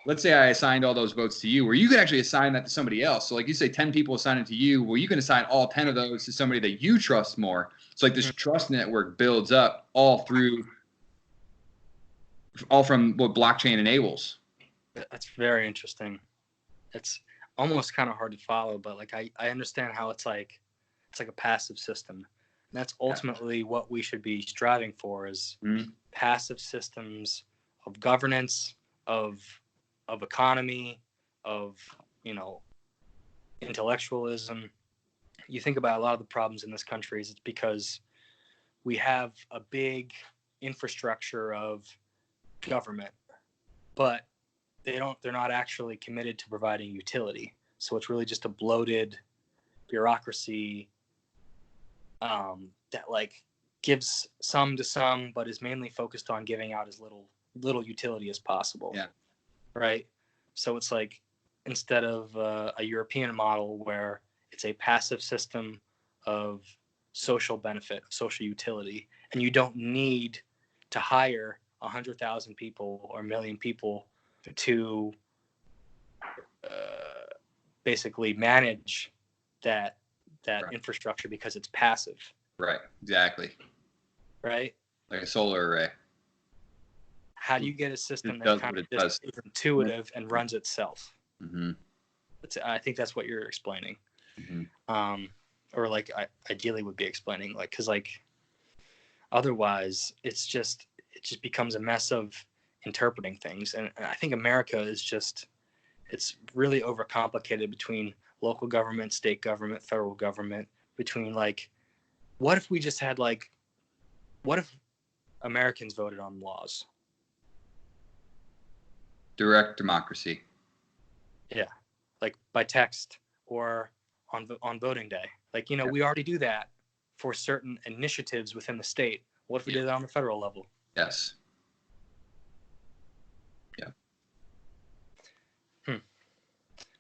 let's say I assigned all those votes to you, where you could actually assign that to somebody else. So like you say 10 people assign it to you, well, you can assign all 10 of those to somebody that you trust more. So like this trust network builds up all from what blockchain enables. That's very interesting. It's almost kind of hard to follow, but like I understand how it's like a passive system. And that's ultimately what we should be striving for is passive systems of governance, of economy, of, you know, intellectualism. You think about a lot of the problems in this country is it's because we have a big infrastructure of government, but they're not actually committed to providing utility. So it's really just a bloated bureaucracy that like gives some to some, but is mainly focused on giving out as little utility as possible. Yeah. Right. So it's like instead of a European model where it's a passive system of social benefit, social utility, and you don't need to hire 100,000 people or 1 million people to basically manage that Right. infrastructure because it's passive. Right. Exactly. Right. Like a solar array. How do you get a system It that does kind what of it just does. is intuitive and runs itself? Mm-hmm. I think that's what you're explaining. Mm-hmm. Or like ideally would be explaining, like, because like otherwise it just becomes a mess of interpreting things. And I think America is just, it's really overcomplicated between local government, state government, federal government, between like, what if we just had like, what if Americans voted on laws? Direct democracy. Yeah. Like by text or on voting day. Like, you know, we already do that for certain initiatives within the state. What if we did that on the federal level? Yes. Yeah.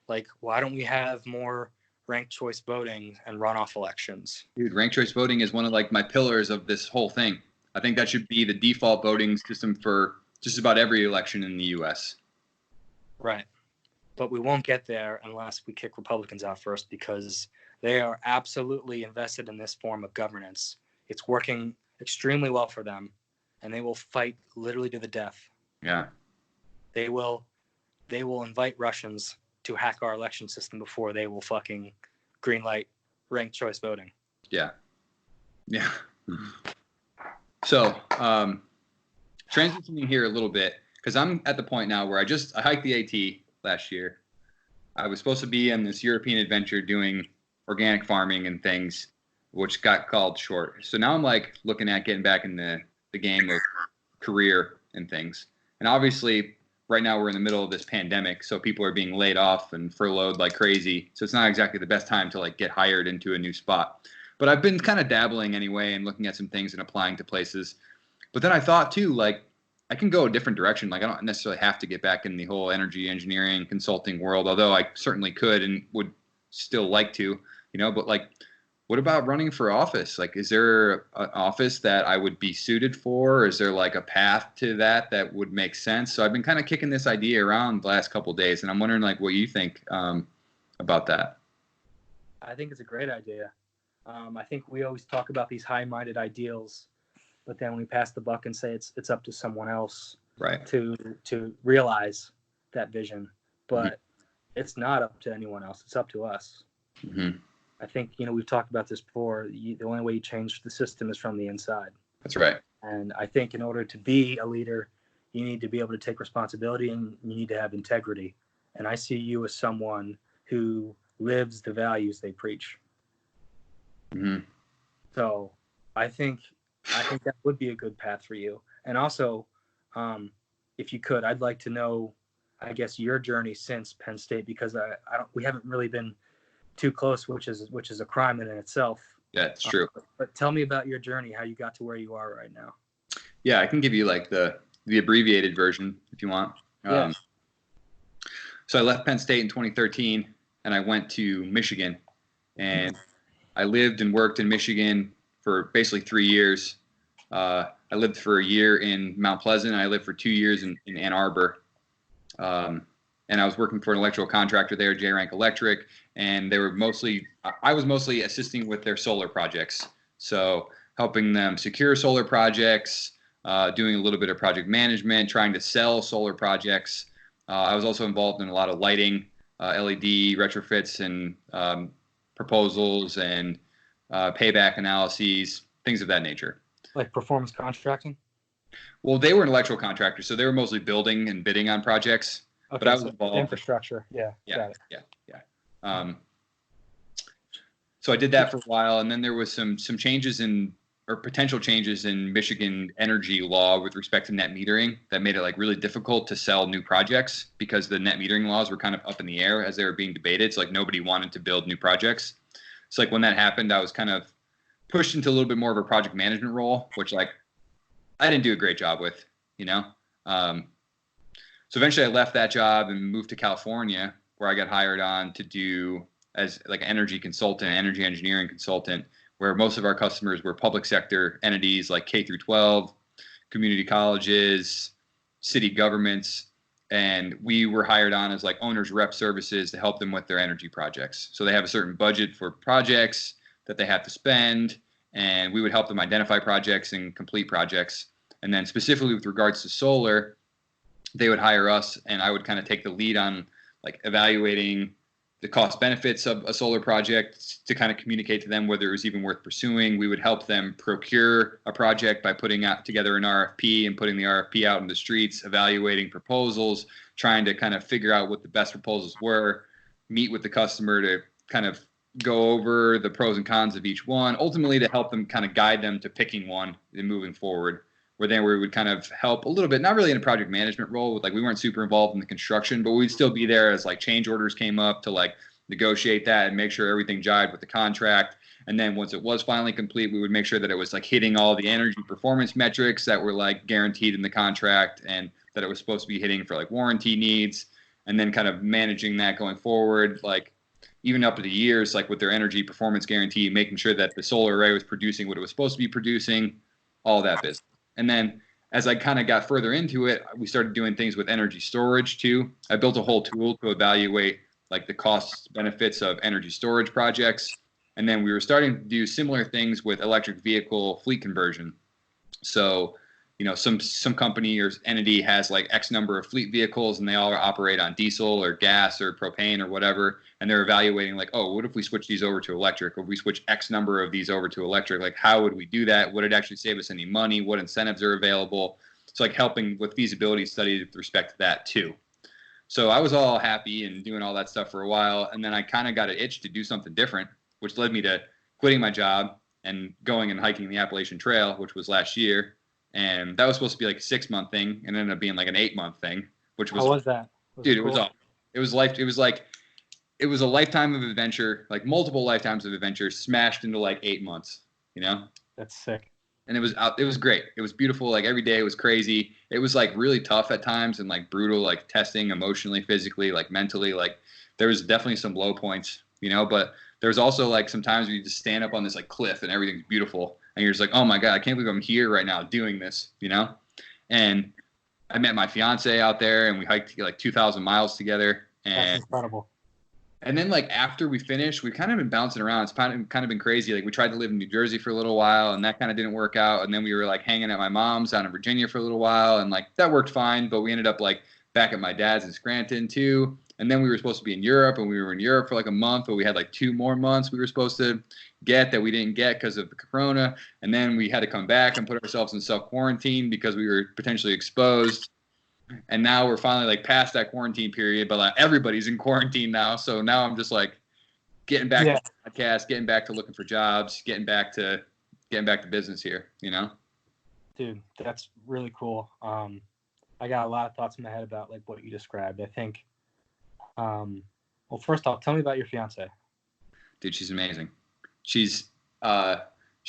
Like, why don't we have more ranked choice voting and runoff elections? Dude, ranked choice voting is one of like my pillars of this whole thing. I think that should be the default voting system for just about every election in the U.S. Right. But we won't get there unless we kick Republicans out first, because they are absolutely invested in this form of governance. It's working extremely well for them, and they will fight literally to the death. Yeah. They will invite Russians to hack our election system before they will fucking greenlight ranked choice voting. Yeah. Yeah. So, transitioning here a little bit, because I'm at the point now where I hiked the AT last year. I was supposed to be on this European adventure doing organic farming and things, which got called short. So now I'm like looking at getting back in the game of career and things. And obviously, right now we're in the middle of this pandemic, so people are being laid off and furloughed like crazy. So it's not exactly the best time to like get hired into a new spot. But I've been kind of dabbling anyway and looking at some things and applying to places. But then I thought too, like, I can go a different direction. Like, I don't necessarily have to get back in the whole energy engineering consulting world, although I certainly could and would still like to, you know, but like, what about running for office? Like, is there an office that I would be suited for? Or is there like a path to that would make sense? So I've been kind of kicking this idea around the last couple of days, and I'm wondering like what you think about that. I think it's a great idea. I think we always talk about these high-minded ideals, but then we pass the buck and say it's up to someone else, right, to realize that vision. But it's not up to anyone else. It's up to us. Mm-hmm. I think, you know, we've talked about this before. The only way you change the system is from the inside. That's right. And I think in order to be a leader, you need to be able to take responsibility and you need to have integrity. And I see you as someone who lives the values they preach. Mm-hmm. So I think that would be a good path for you. And also, if you could, I'd like to know, I guess, your journey since Penn State, because we haven't really been too close, which is a crime in itself. Yeah, it's true. But tell me about your journey, how you got to where you are right now. Yeah, I can give you like the abbreviated version if you want. Yeah. So I left Penn State in 2013 and I went to Michigan, and I lived and worked in Michigan for basically 3 years. I lived for a year in Mount Pleasant. I lived for 2 years in Ann Arbor. And I was working for an electrical contractor there, J-Rank Electric, and I was mostly assisting with their solar projects. So helping them secure solar projects, doing a little bit of project management, trying to sell solar projects. I was also involved in a lot of lighting, LED retrofits and proposals and payback analyses, things of that nature. Like performance contracting? Well, they were an electrical contractor, so they were mostly building and bidding on projects. Okay, but I was involved. Infrastructure, yeah. Got it. Yeah. So I did that for a while, and then there was some changes or potential changes in Michigan energy law with respect to net metering that made it like really difficult to sell new projects because the net metering laws were kind of up in the air as they were being debated. So like nobody wanted to build new projects. So like when that happened, I was kind of pushed into a little bit more of a project management role, which like I didn't do a great job with, you know. So eventually I left that job and moved to California, where I got hired on to do as like an energy consultant, energy engineering consultant where most of our customers were public sector entities like K through 12, community colleges, city governments, and we were hired on as like owners rep services to help them with their energy projects. So they have a certain budget for projects that they have to spend, and we would help them identify projects and complete projects. And then specifically with regards to solar, they would hire us, and I would kind of take the lead on like evaluating the cost benefits of a solar project to kind of communicate to them whether it was even worth pursuing. We would help them procure a project by putting out together an RFP and putting the RFP out in the streets, evaluating proposals, trying to kind of figure out what the best proposals were, meet with the customer to kind of go over the pros and cons of each one, ultimately to help them kind of guide them to picking one and moving forward. Where then we would kind of help a little bit, not really in a project management role, like we weren't super involved in the construction, but we'd still be there as like change orders came up to like negotiate that and make sure everything jived with the contract. And then once it was finally complete, we would make sure that it was like hitting all the energy performance metrics that were like guaranteed in the contract and that it was supposed to be hitting for like warranty needs, and then kind of managing that going forward, like even up to the years, like with their energy performance guarantee, making sure that the solar array was producing what it was supposed to be producing, all that business. And then as I kind of got further into it, we started doing things with energy storage too. I built a whole tool to evaluate like the cost benefits of energy storage projects. And then we were starting to do similar things with electric vehicle fleet conversion. So, you know, some company or entity has like X number of fleet vehicles and they all operate on diesel or gas or propane or whatever. And they're evaluating like, oh, what if we switch these over to electric? Or if we switch X number of these over to electric, like how would we do that? Would it actually save us any money? What incentives are available? It's like helping with feasibility studies with respect to that too. So I was all happy and doing all that stuff for a while. And then I kind of got an itch to do something different, which led me to quitting my job and going and hiking the Appalachian Trail, which was last year. And that was supposed to be like a 6-month thing, and ended up being like an 8-month thing, which was. How was that? Dude, it was awesome. It was it was a lifetime of adventure, like multiple lifetimes of adventure smashed into like 8 months, you know? That's sick. And it was great. It was beautiful. Like every day it was crazy. It was like really tough at times and like brutal, like testing emotionally, physically, like mentally. Like there was definitely some low points, you know, but there's also like sometimes you just stand up on this like cliff and everything's beautiful. And you're just like, oh my God, I can't believe I'm here right now doing this, you know? And I met my fiance out there and we hiked like 2,000 miles together. And that's incredible. And then like after we finished, we've kind of been bouncing around. It's kind of been crazy. Like we tried to live in New Jersey for a little while and that kind of didn't work out. And then we were like hanging at my mom's down in Virginia for a little while. And like that worked fine, but we ended up like back at my dad's in Scranton too. And then we were supposed to be in Europe, and we were in Europe for like a month, but we had like 2 more months we were supposed to get that we didn't get because of the corona. And then we had to come back and put ourselves in self-quarantine because we were potentially exposed. And now we're finally like past that quarantine period, but like everybody's in quarantine now. So now I'm just like getting back to the podcast, getting back to looking for jobs, getting back to business here, you know? Dude, that's really cool. I got a lot of thoughts in my head about like what you described. I think, well, first off, tell me about your fiance. Dude, she's amazing. She's a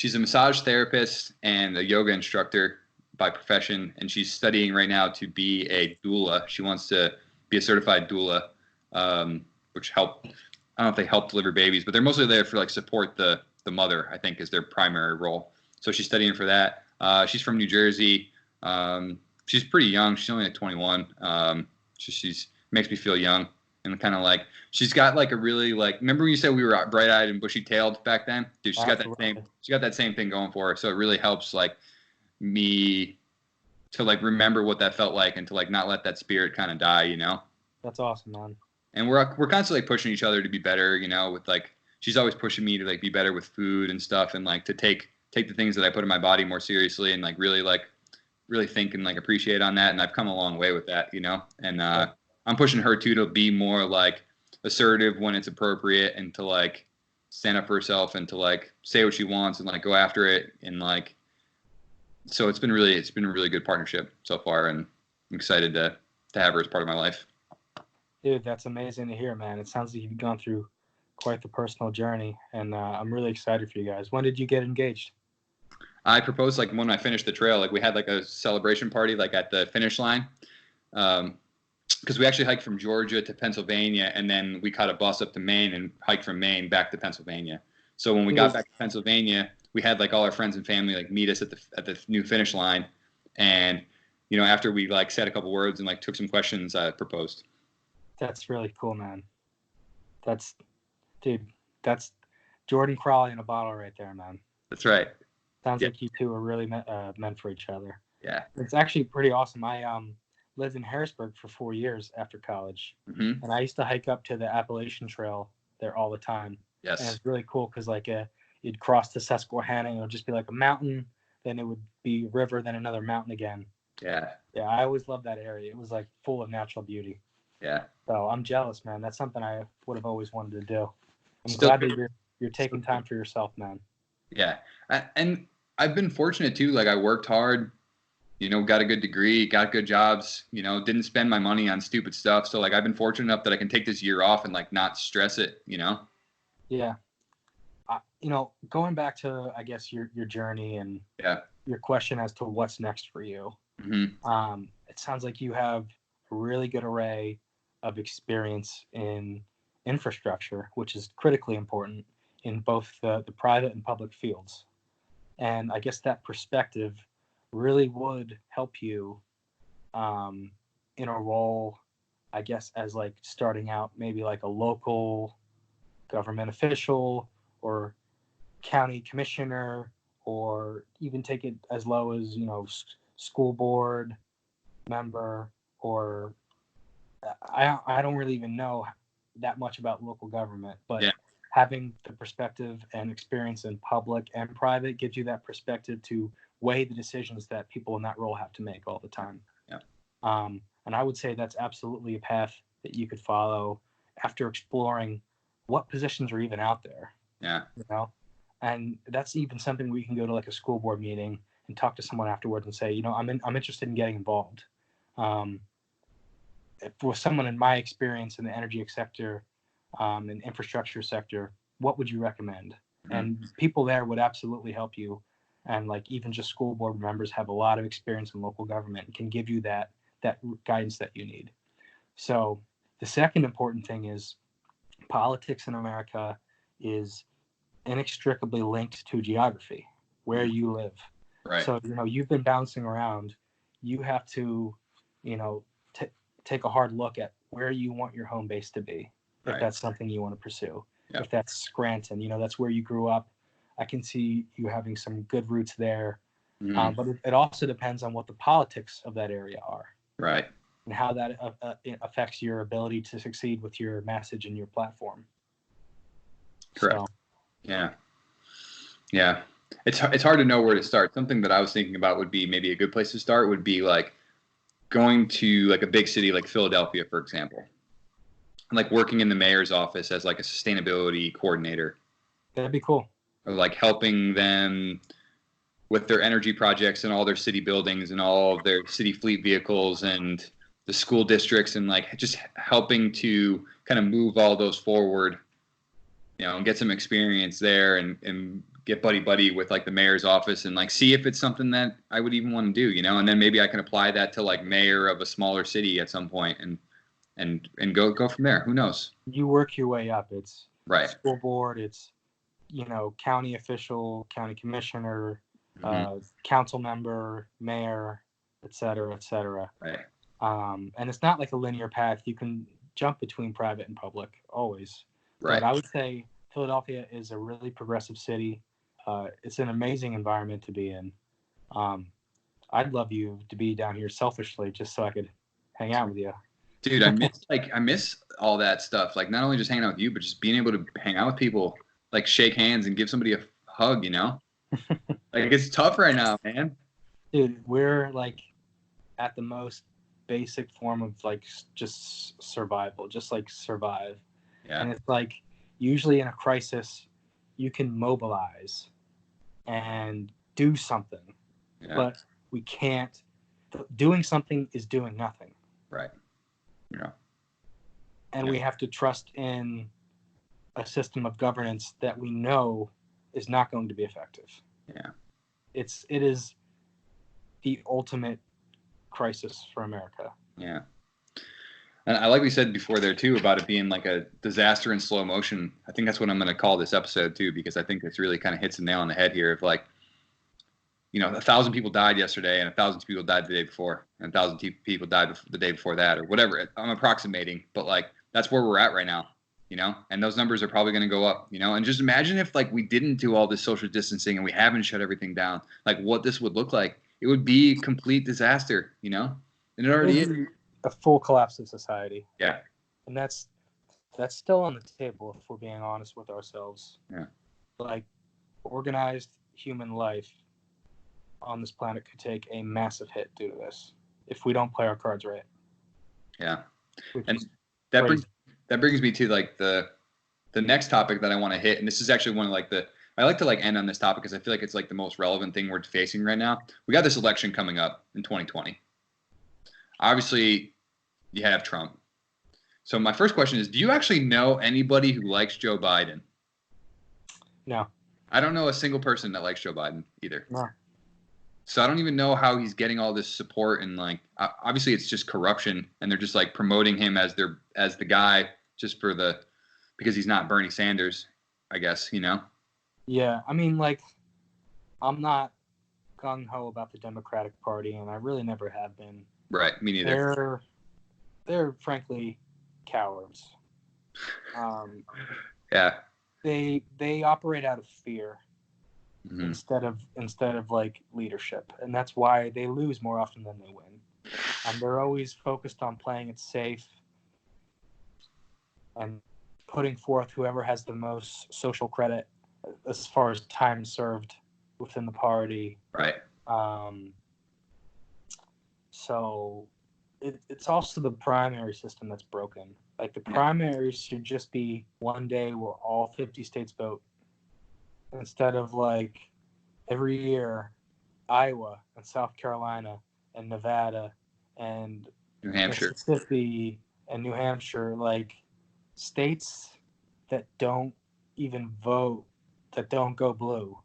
massage therapist and a yoga instructor by profession, and she's studying right now to be a doula. She wants to be a certified doula, which I don't know if they help deliver babies, but they're mostly there for like support the mother, I think, is their primary role. So she's studying for that. She's from New Jersey. She's pretty young. She's only like 21. She's makes me feel young. And kind of like, she's got like a really like, remember when you said we were bright-eyed and bushy-tailed back then? Dude, she's got that same thing going for her. So it really helps like me to like remember what that felt like and to like not let that spirit kind of die, you know? That's awesome, man. And we're constantly like, pushing each other to be better, you know, with like, she's always pushing me to like be better with food and stuff, and like to take the things that I put in my body more seriously and like really think and like appreciate on that. And I've come a long way with that, you know? And I'm pushing her too to be more like assertive when it's appropriate and to like stand up for herself and to like say what she wants and like go after it. And like, so it's been a really good partnership so far, and I'm excited to have her as part of my life. Dude, that's amazing to hear, man. It sounds like you've gone through quite the personal journey, and I'm really excited for you guys. When did you get engaged? I proposed like when I finished the trail. Like we had like a celebration party like at the finish line. Because we actually hiked from Georgia to Pennsylvania, and then we caught a bus up to Maine and hiked from Maine back to Pennsylvania. So when we got back to Pennsylvania, we had like all our friends and family like meet us at the new finish line, and you know, after we like said a couple words and like took some questions, I proposed. That's really cool, man. That's Jordan Crawley in a bottle right there, man. That's right. Sounds like you two are really meant for each other. Yeah. It's actually pretty awesome. I lived in Harrisburg for 4 years after college, and I used to hike up to the Appalachian Trail there all the time. Yes. And it's really cool because like you'd cross the Susquehanna, and it would just be like a mountain, then it would be a river, then another mountain again. Yeah. Yeah, I always loved that area. It was like full of natural beauty. Yeah. So I'm jealous, man. That's something I would have always wanted to do. I'm glad that you're taking time for yourself, man. Yeah. And I've been fortunate too. Like I worked hard, you know, got a good degree, got good jobs, you know, didn't spend my money on stupid stuff. So like I've been fortunate enough that I can take this year off and like not stress it, you know? Yeah. You know, going back to, I guess, your journey and your question as to what's next for you. It sounds like you have a really good array of experience in infrastructure, which is critically important in both the private and public fields. And I guess that perspective really would help you in a role, I guess, as like starting out maybe like a local government official or county commissioner, or even take it as low as, you know, school board member, or I don't really even know that much about local government, but having the perspective and experience in public and private gives you that perspective to weigh the decisions that people in that role have to make all the time. Yeah. And I would say that's absolutely a path that you could follow after exploring what positions are even out there. Yeah. You know, and that's even something where you can go to like a school board meeting and talk to someone afterwards and say, you know, I'm interested in getting involved. For someone in my experience in the energy sector, and infrastructure sector, what would you recommend? And people there would absolutely help you. And like even just school board members have a lot of experience in local government and can give you that guidance that you need. So the second important thing is politics in America is inextricably linked to geography, where you live. Right. So, you know, you've been bouncing around. You have to, you know, take a hard look at where you want your home base to be, if that's something you want to pursue. Yep. If that's Scranton, you know, that's where you grew up. I can see you having some good roots there. But it also depends on what the politics of that area are. Right. And how that affects your ability to succeed with your message and your platform. Correct. So. Yeah. Yeah. It's hard to know where to start. Something that I was thinking about would be maybe a good place to start would be like going to like a big city like Philadelphia, for example, and like working in the mayor's office as like a sustainability coordinator. That'd be cool. Or like helping them with their energy projects and all their city buildings and all of their city fleet vehicles and the school districts, and like just helping to kind of move all those forward, you know, and get some experience there and get buddy with like the mayor's office and like see if it's something that I would even want to do, you know, and then maybe I can apply that to like mayor of a smaller city at some point and go from there. Who knows? You work your way up. It's right. School board. It's, you know, county official, county commissioner, council member, mayor, et cetera, et cetera. Right. And it's not like a linear path. You can jump between private and public always. Right. But I would say Philadelphia is a really progressive city. It's an amazing environment to be in. I'd love you to be down here selfishly just so I could hang out with you. Dude, I miss all that stuff. Like not only just hanging out with you, but just being able to hang out with people, like shake hands and give somebody a hug, you know? Like it's tough right now, man. Dude, we're like at the most basic form of like just survival, just like survive. Yeah. And it's like usually in a crisis, you can mobilize and do something, but we can't. Doing something is doing nothing. Right. Yeah. And we have to trust in a system of governance that we know is not going to be effective. Yeah. It is the ultimate crisis for America. Yeah. And I like we said before there too about it being like a disaster in slow motion. I think that's what I'm going to call this episode too, because I think it's really kind of hits the nail on the head here of like, 1,000 people died yesterday and 1,000 people died the day before and 1,000 people died the day before that or whatever. I'm approximating, but like that's where we're at right now, and those numbers are probably going to go up, and just imagine if like we didn't do all this social distancing and we haven't shut everything down, like what this would look like. It would be complete disaster, and it already is. A full collapse of society. Yeah. And that's still on the table if we're being honest with ourselves. Yeah. Like organized human life on this planet could take a massive hit due to this if we don't play our cards right. Yeah. And that brings me to like the next topic that I want to hit, and this is actually one of like I like to like end on this topic because I feel like it's like the most relevant thing we're facing right now. We got this election coming up in 2020. Obviously, you have Trump. So my first question is, do you actually know anybody who likes Joe Biden? No. I don't know a single person that likes Joe Biden either. No. So I don't even know how he's getting all this support, and like obviously it's just corruption, and they're just like promoting him as the guy just because he's not Bernie Sanders, I guess, Yeah, I mean, like, I'm not gung-ho about the Democratic Party, and I really never have been. Right, me neither. They're frankly cowards. Yeah. They operate out of fear mm-hmm. instead of like leadership, and that's why they lose more often than they win. And they're always focused on playing it safe and putting forth whoever has the most social credit as far as time served within the party. Right. So it's also the primary system that's broken. Like the primaries should just be one day where all 50 states vote instead of like every year Iowa and South Carolina and Nevada and New Hampshire, Mississippi and New Hampshire, like states that don't even vote, that don't go blue.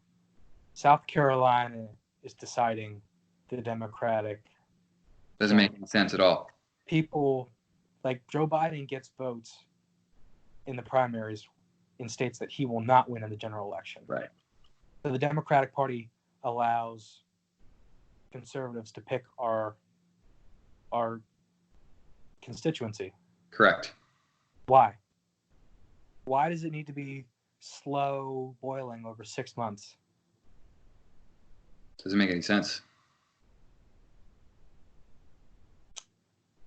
South Carolina is deciding the Democratic. Doesn't make any sense at all. People like Joe Biden gets votes in the primaries in states that he will not win in the general election. Right. So the Democratic Party allows conservatives to pick our constituency. Correct. Why? Why does it need to be slow boiling over 6 months? Doesn't make any sense.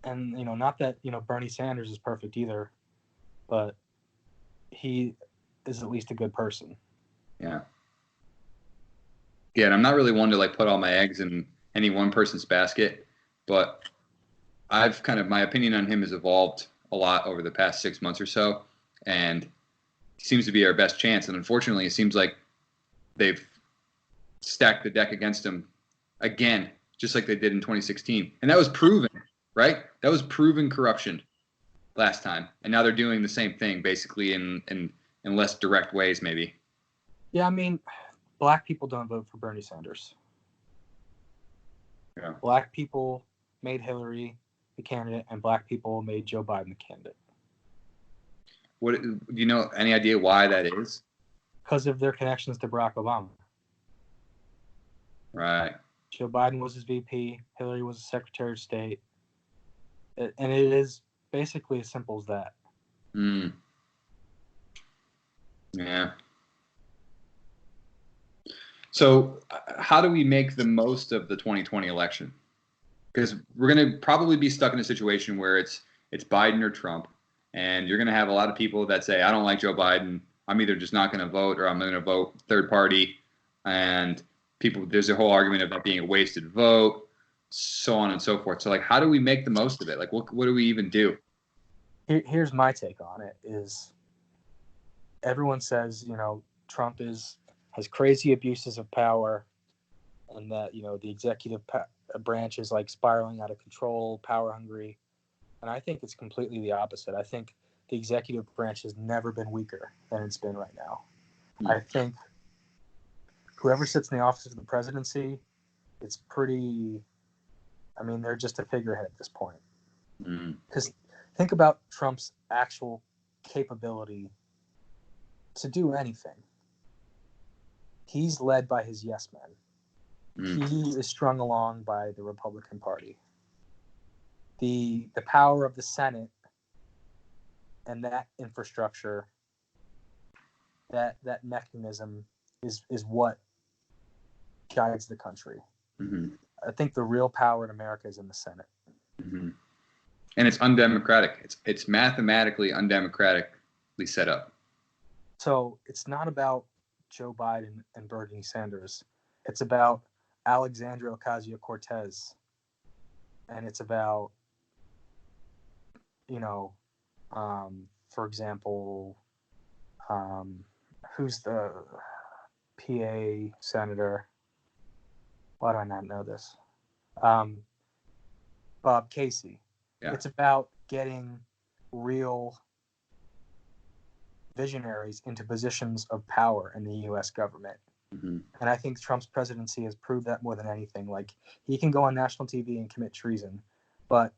And, not that, Bernie Sanders is perfect either, but he is at least a good person. Yeah. Yeah, and I'm not really one to like put all my eggs in any one person's basket, but my opinion on him has evolved a lot over the past 6 months or so, and he seems to be our best chance. And unfortunately, it seems like they've stacked the deck against him again, just like they did in 2016. And that was proven, right? That was proven corruption last time. And now they're doing the same thing, basically in less direct ways, maybe. Yeah, I mean, black people don't vote for Bernie Sanders. Yeah. Black people made Hillary the candidate, and black people made Joe Biden the candidate. What do you know? Any idea why that is? Because of their connections to Barack Obama. Right. Joe Biden was his VP. Hillary was the Secretary of State. And it is basically as simple as that. Yeah. So how do we make the most of the 2020 election? Because we're going to probably be stuck in a situation where it's Biden or Trump. And you're going to have a lot of people that say, I don't like Joe Biden. I'm either just not going to vote or I'm going to vote third party. And there's a whole argument of that being a wasted vote, so on and so forth. So, like, how do we make the most of it? Like, what do we even do? Here's my take on it is everyone says, Trump has crazy abuses of power and that, the executive branch is like spiraling out of control, power hungry. And I think it's completely the opposite. I think the executive branch has never been weaker than it's been right now. I think whoever sits in the office of the presidency, they're just a figurehead at this point. Because think about Trump's actual capability to do anything. He's led by his yes men. He is strung along by the Republican Party. The power of the Senate and that infrastructure, that mechanism is what guides the country. I think the real power in America is in the Senate. And it's undemocratic. It's mathematically undemocratically set up. So it's not about Joe Biden and Bernie Sanders. It's about Alexandria Ocasio-Cortez. And it's about, for example, who's the PA senator? Why do I not know this? Bob Casey. Yeah. It's about getting real visionaries into positions of power in the U.S. government. And I think Trump's presidency has proved that more than anything. Like, he can go on national TV and commit treason, but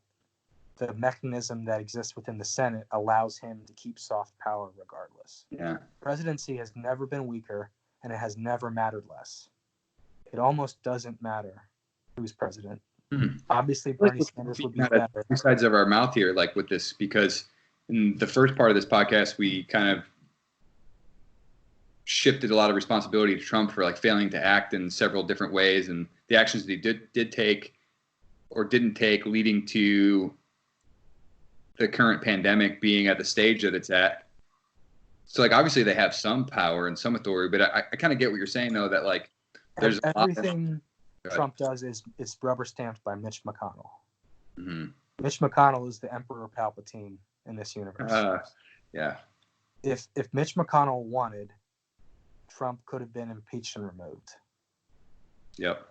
the mechanism that exists within the Senate allows him to keep soft power regardless. Yeah. Presidency has never been weaker, and it has never mattered less. It almost doesn't matter who's president. Obviously, Bernie Sanders would be better. Two sides of our mouth here, like with this, because in the first part of this podcast, we kind of shifted a lot of responsibility to Trump for like failing to act in several different ways, and the actions that he did take or didn't take, leading to the current pandemic being at the stage that it's at. So like, obviously they have some power and some authority, but I kind of get what you're saying though, that like there's everything Trump does is rubber stamped by Mitch McConnell. Mitch McConnell is the Emperor Palpatine in this universe. Yeah. If Mitch McConnell wanted, Trump could have been impeached and removed. Yep.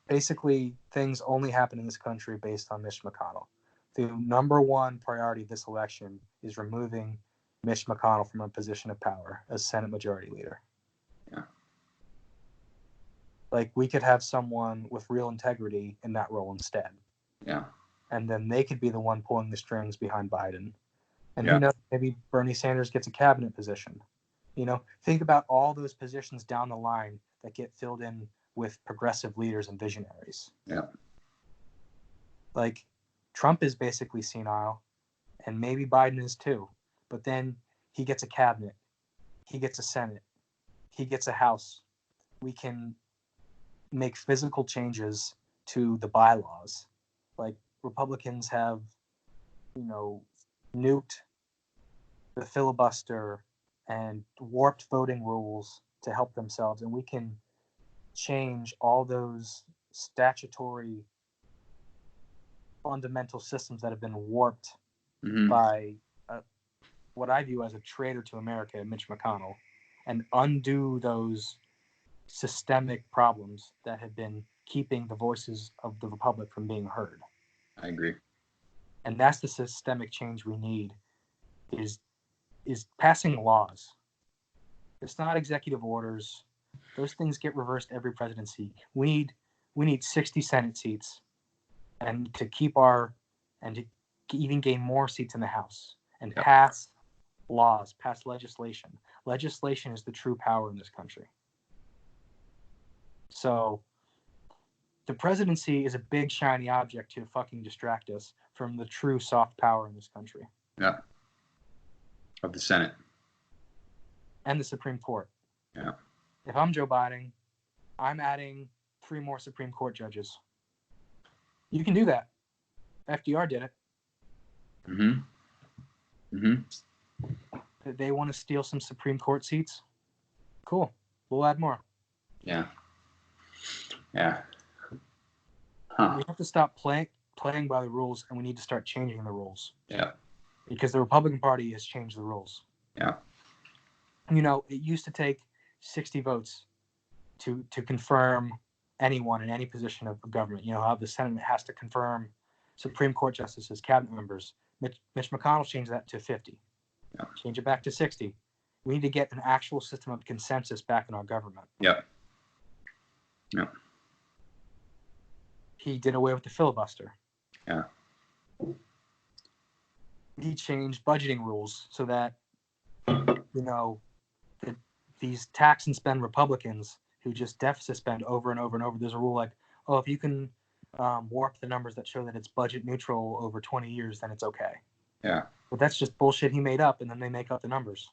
Basically, things only happen in this country based on Mitch McConnell. The number one priority of this election is removing Mitch McConnell from a position of power as Senate Majority Leader. Yeah. Like, we could have someone with real integrity in that role instead. Yeah. And then they could be the one pulling the strings behind Biden. And who knows, maybe Bernie Sanders gets a cabinet position. Think about all those positions down the line that get filled in with progressive leaders and visionaries. Yeah. Like, Trump is basically senile, and maybe Biden is too. But then he gets a cabinet, he gets a Senate, he gets a House. We can make physical changes to the bylaws. Like, Republicans have, nuked the filibuster and warped voting rules to help themselves, and we can change all those statutory fundamental systems that have been warped by what I view as a traitor to America, Mitch McConnell, and undo those systemic problems that have been keeping the voices of the Republic from being heard. I agree. And that's the systemic change we need, is passing laws. It's not executive orders. Those things get reversed every presidency. We need 60 Senate seats, and to even gain more seats in the House, and pass laws, pass legislation. Legislation is the true power in this country. So the presidency is a big shiny object to fucking distract us from the true soft power in this country. Yeah. Of the Senate. And the Supreme Court. Yeah. If I'm Joe Biden, I'm adding 3 more Supreme Court judges. You can do that. FDR did it. They want to steal some Supreme Court seats? Cool. We'll add more. Yeah. Huh. We have to stop playing by the rules, and we need to start changing the rules. Yeah. Because the Republican Party has changed the rules. Yeah. It used to take 60 votes to confirm anyone in any position of government. How the Senate has to confirm Supreme Court justices, cabinet members. Mitch McConnell changed that to 50. Yeah. Change it back to 60. We need to get an actual system of consensus back in our government. Yeah. He did away with the filibuster. Yeah. he changed budgeting rules so that, you know, these tax and spend Republicans who just deficit spend over and over and over. There's a rule like, oh, if you can warp the numbers that show that it's budget neutral over 20 years, then it's okay. Yeah. But that's just bullshit he made up, and then they make up the numbers.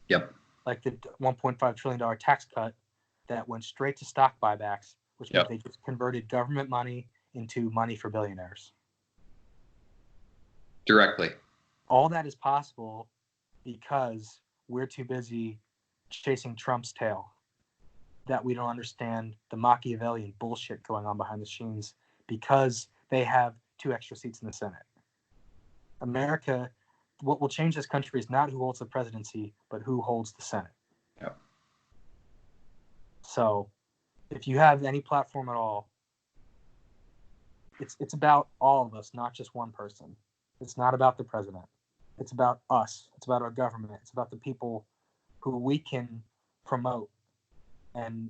Yep. Like the $1.5 trillion tax cut that went straight to stock buybacks, which means they just converted government money into money for billionaires. Directly. All that is possible because we're too busy chasing Trump's tail, that we don't understand the Machiavellian bullshit going on behind the scenes because they have 2 extra seats in the Senate. America, what will change this country is not who holds the presidency, but who holds the Senate. Yep. So if you have any platform at all, it's about all of us, not just one person. It's not about the president. It's about us. It's about our government. It's about the people who we can promote and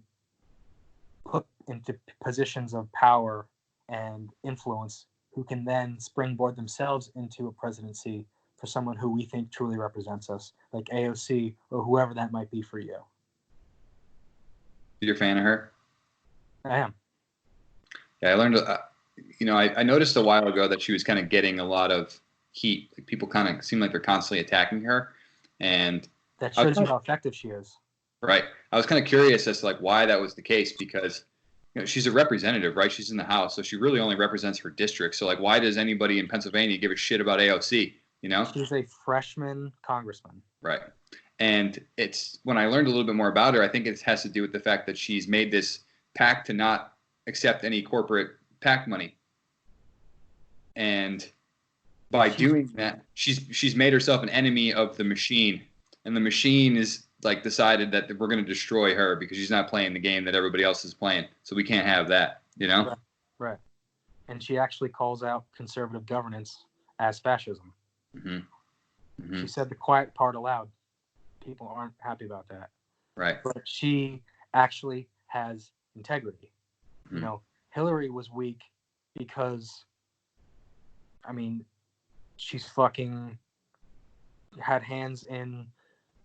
put into positions of power and influence, who can then springboard themselves into a presidency for someone who we think truly represents us, like AOC or whoever that might be for you. You're a fan of her? I am. Yeah, I learned, I noticed a while ago that she was kind of getting a lot of heat. Like, people kind of seem like they're constantly attacking her. And that shows you how effective she is. Right. I was kind of curious as to like why that was the case, because she's a representative, right? She's in the House, so she really only represents her district. So like, why does anybody in Pennsylvania give a shit about AOC? She's a freshman congressman. Right. And it's when I learned a little bit more about her, I think it has to do with the fact that she's made this pact to not accept any corporate PAC money. And by doing that, she's made herself an enemy of the machine, and the machine is like decided that we're going to destroy her because she's not playing the game that everybody else is playing. So we can't have that, Right. And she actually calls out conservative governance as fascism. Mm-hmm. Mm-hmm. She said the quiet part aloud. People aren't happy about that. Right. But she actually has integrity. Mm-hmm. Hillary was weak because, she's fucking had hands in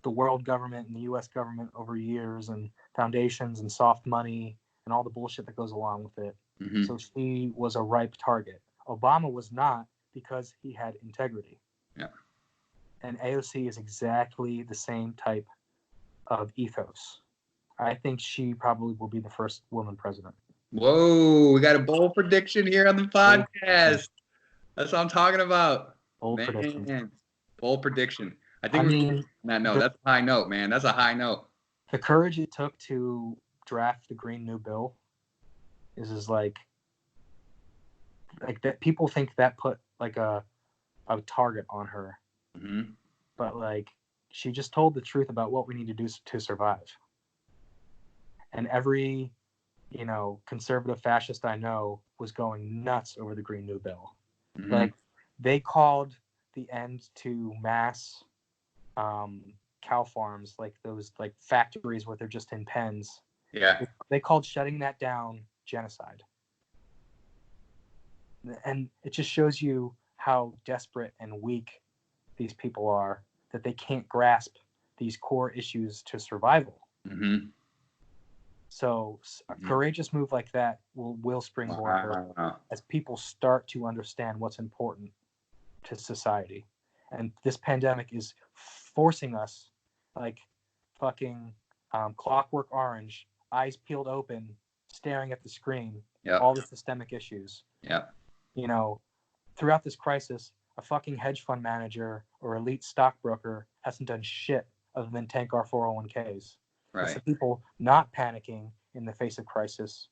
the world government and the U.S. government over years, and foundations and soft money and all the bullshit that goes along with it. Mm-hmm. So she was a ripe target. Obama was not, because he had integrity. Yeah. And AOC is exactly the same type of ethos. I think she probably will be the first woman president. Whoa, we got a bold prediction here on the podcast. That's what I'm talking about. Bold prediction. Bold prediction. I think that's a high note, man. That's a high note. The courage it took to draft the Green New Bill is like that. People think that put like a target on her. Mm-hmm. But like, she just told the truth about what we need to do to survive. And every, conservative fascist I know was going nuts over the Green New Bill. Mm-hmm. Like, they called the end to mass cow farms, like those like factories where they're just in pens. Yeah. They called shutting that down genocide. And it just shows you how desperate and weak these people are, that they can't grasp these core issues to survival. Mm-hmm. So a courageous move like that will springboard her as people start to understand what's important to society. And this pandemic is forcing us, like fucking Clockwork Orange, eyes peeled open, staring at the screen, all the systemic issues. Yeah. Throughout this crisis, a fucking hedge fund manager or elite stockbroker hasn't done shit other than tank our 401ks. Right. It's the people not panicking in the face of crisis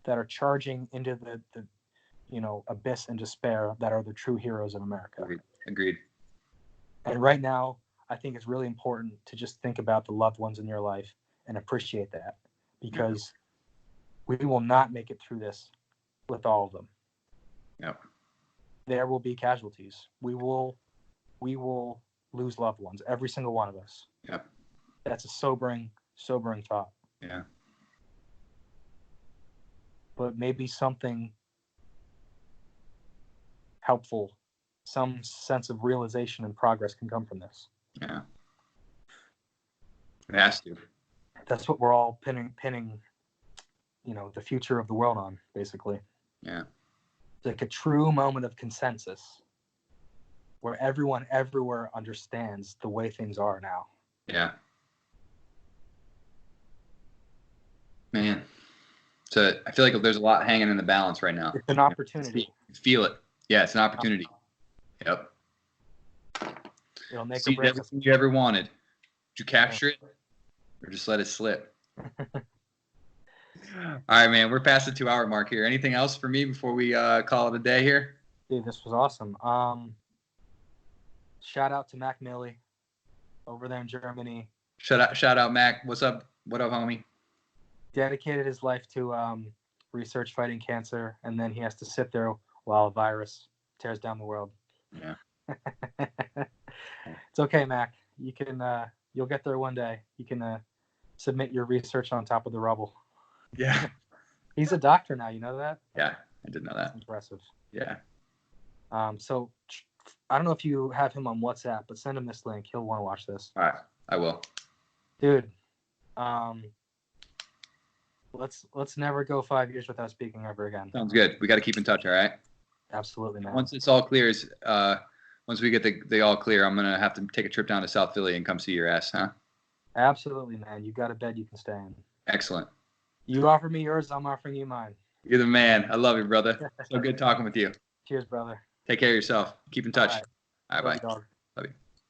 that are charging into the abyss and despair that are the true heroes of America. Agreed. And right now, I think it's really important to just think about the loved ones in your life and appreciate that, because we will not make it through this with all of them. Yep. There will be casualties. We will lose loved ones, every single one of us. Yep. That's a sobering thought. Yeah. But maybe something helpful some sense of realization and progress can come from this. Yeah. It has to. That's what we're all pinning, the future of the world on, basically. Yeah. It's like a true moment of consensus where everyone everywhere understands the way things are now. Yeah. Man. So I feel like there's a lot hanging in the balance right now. It's an opportunity. Feel it. Yeah, it's an opportunity. Yep. It'll make See or break us. everything you ever wanted. Did you capture it or just let it slip? All right, man. We're past the 2-hour mark here. Anything else for me before we call it a day here? Dude, this was awesome. Shout out to Mac Millie over there in Germany. Shout out, Mac. What's up? What up, homie? Dedicated his life to research fighting cancer, and then he has to sit there while a virus tears down the world. Yeah. It's okay, Mac. You can you'll get there one day. You can submit your research on top of the rubble. Yeah. He's a doctor now, you know that? Yeah, I did know that. That's impressive. Yeah. So I don't know if you have him on WhatsApp, but send him this link. He'll want to watch this. All right, I will. Dude, let's never go 5 years without speaking ever again. Sounds good. We got to keep in touch, all right? Absolutely, man. Once it's all clears, once we get the all clear, I'm gonna have to take a trip down to South Philly and come see your ass, huh? Absolutely, man. You got a bed you can stay in. Excellent. You offer me yours, I'm offering you mine. You're the man. I love you, brother. So good talking with you. Cheers, brother. Take care of yourself. Keep in touch. All right. All right, bye. Love you, dog. Love you.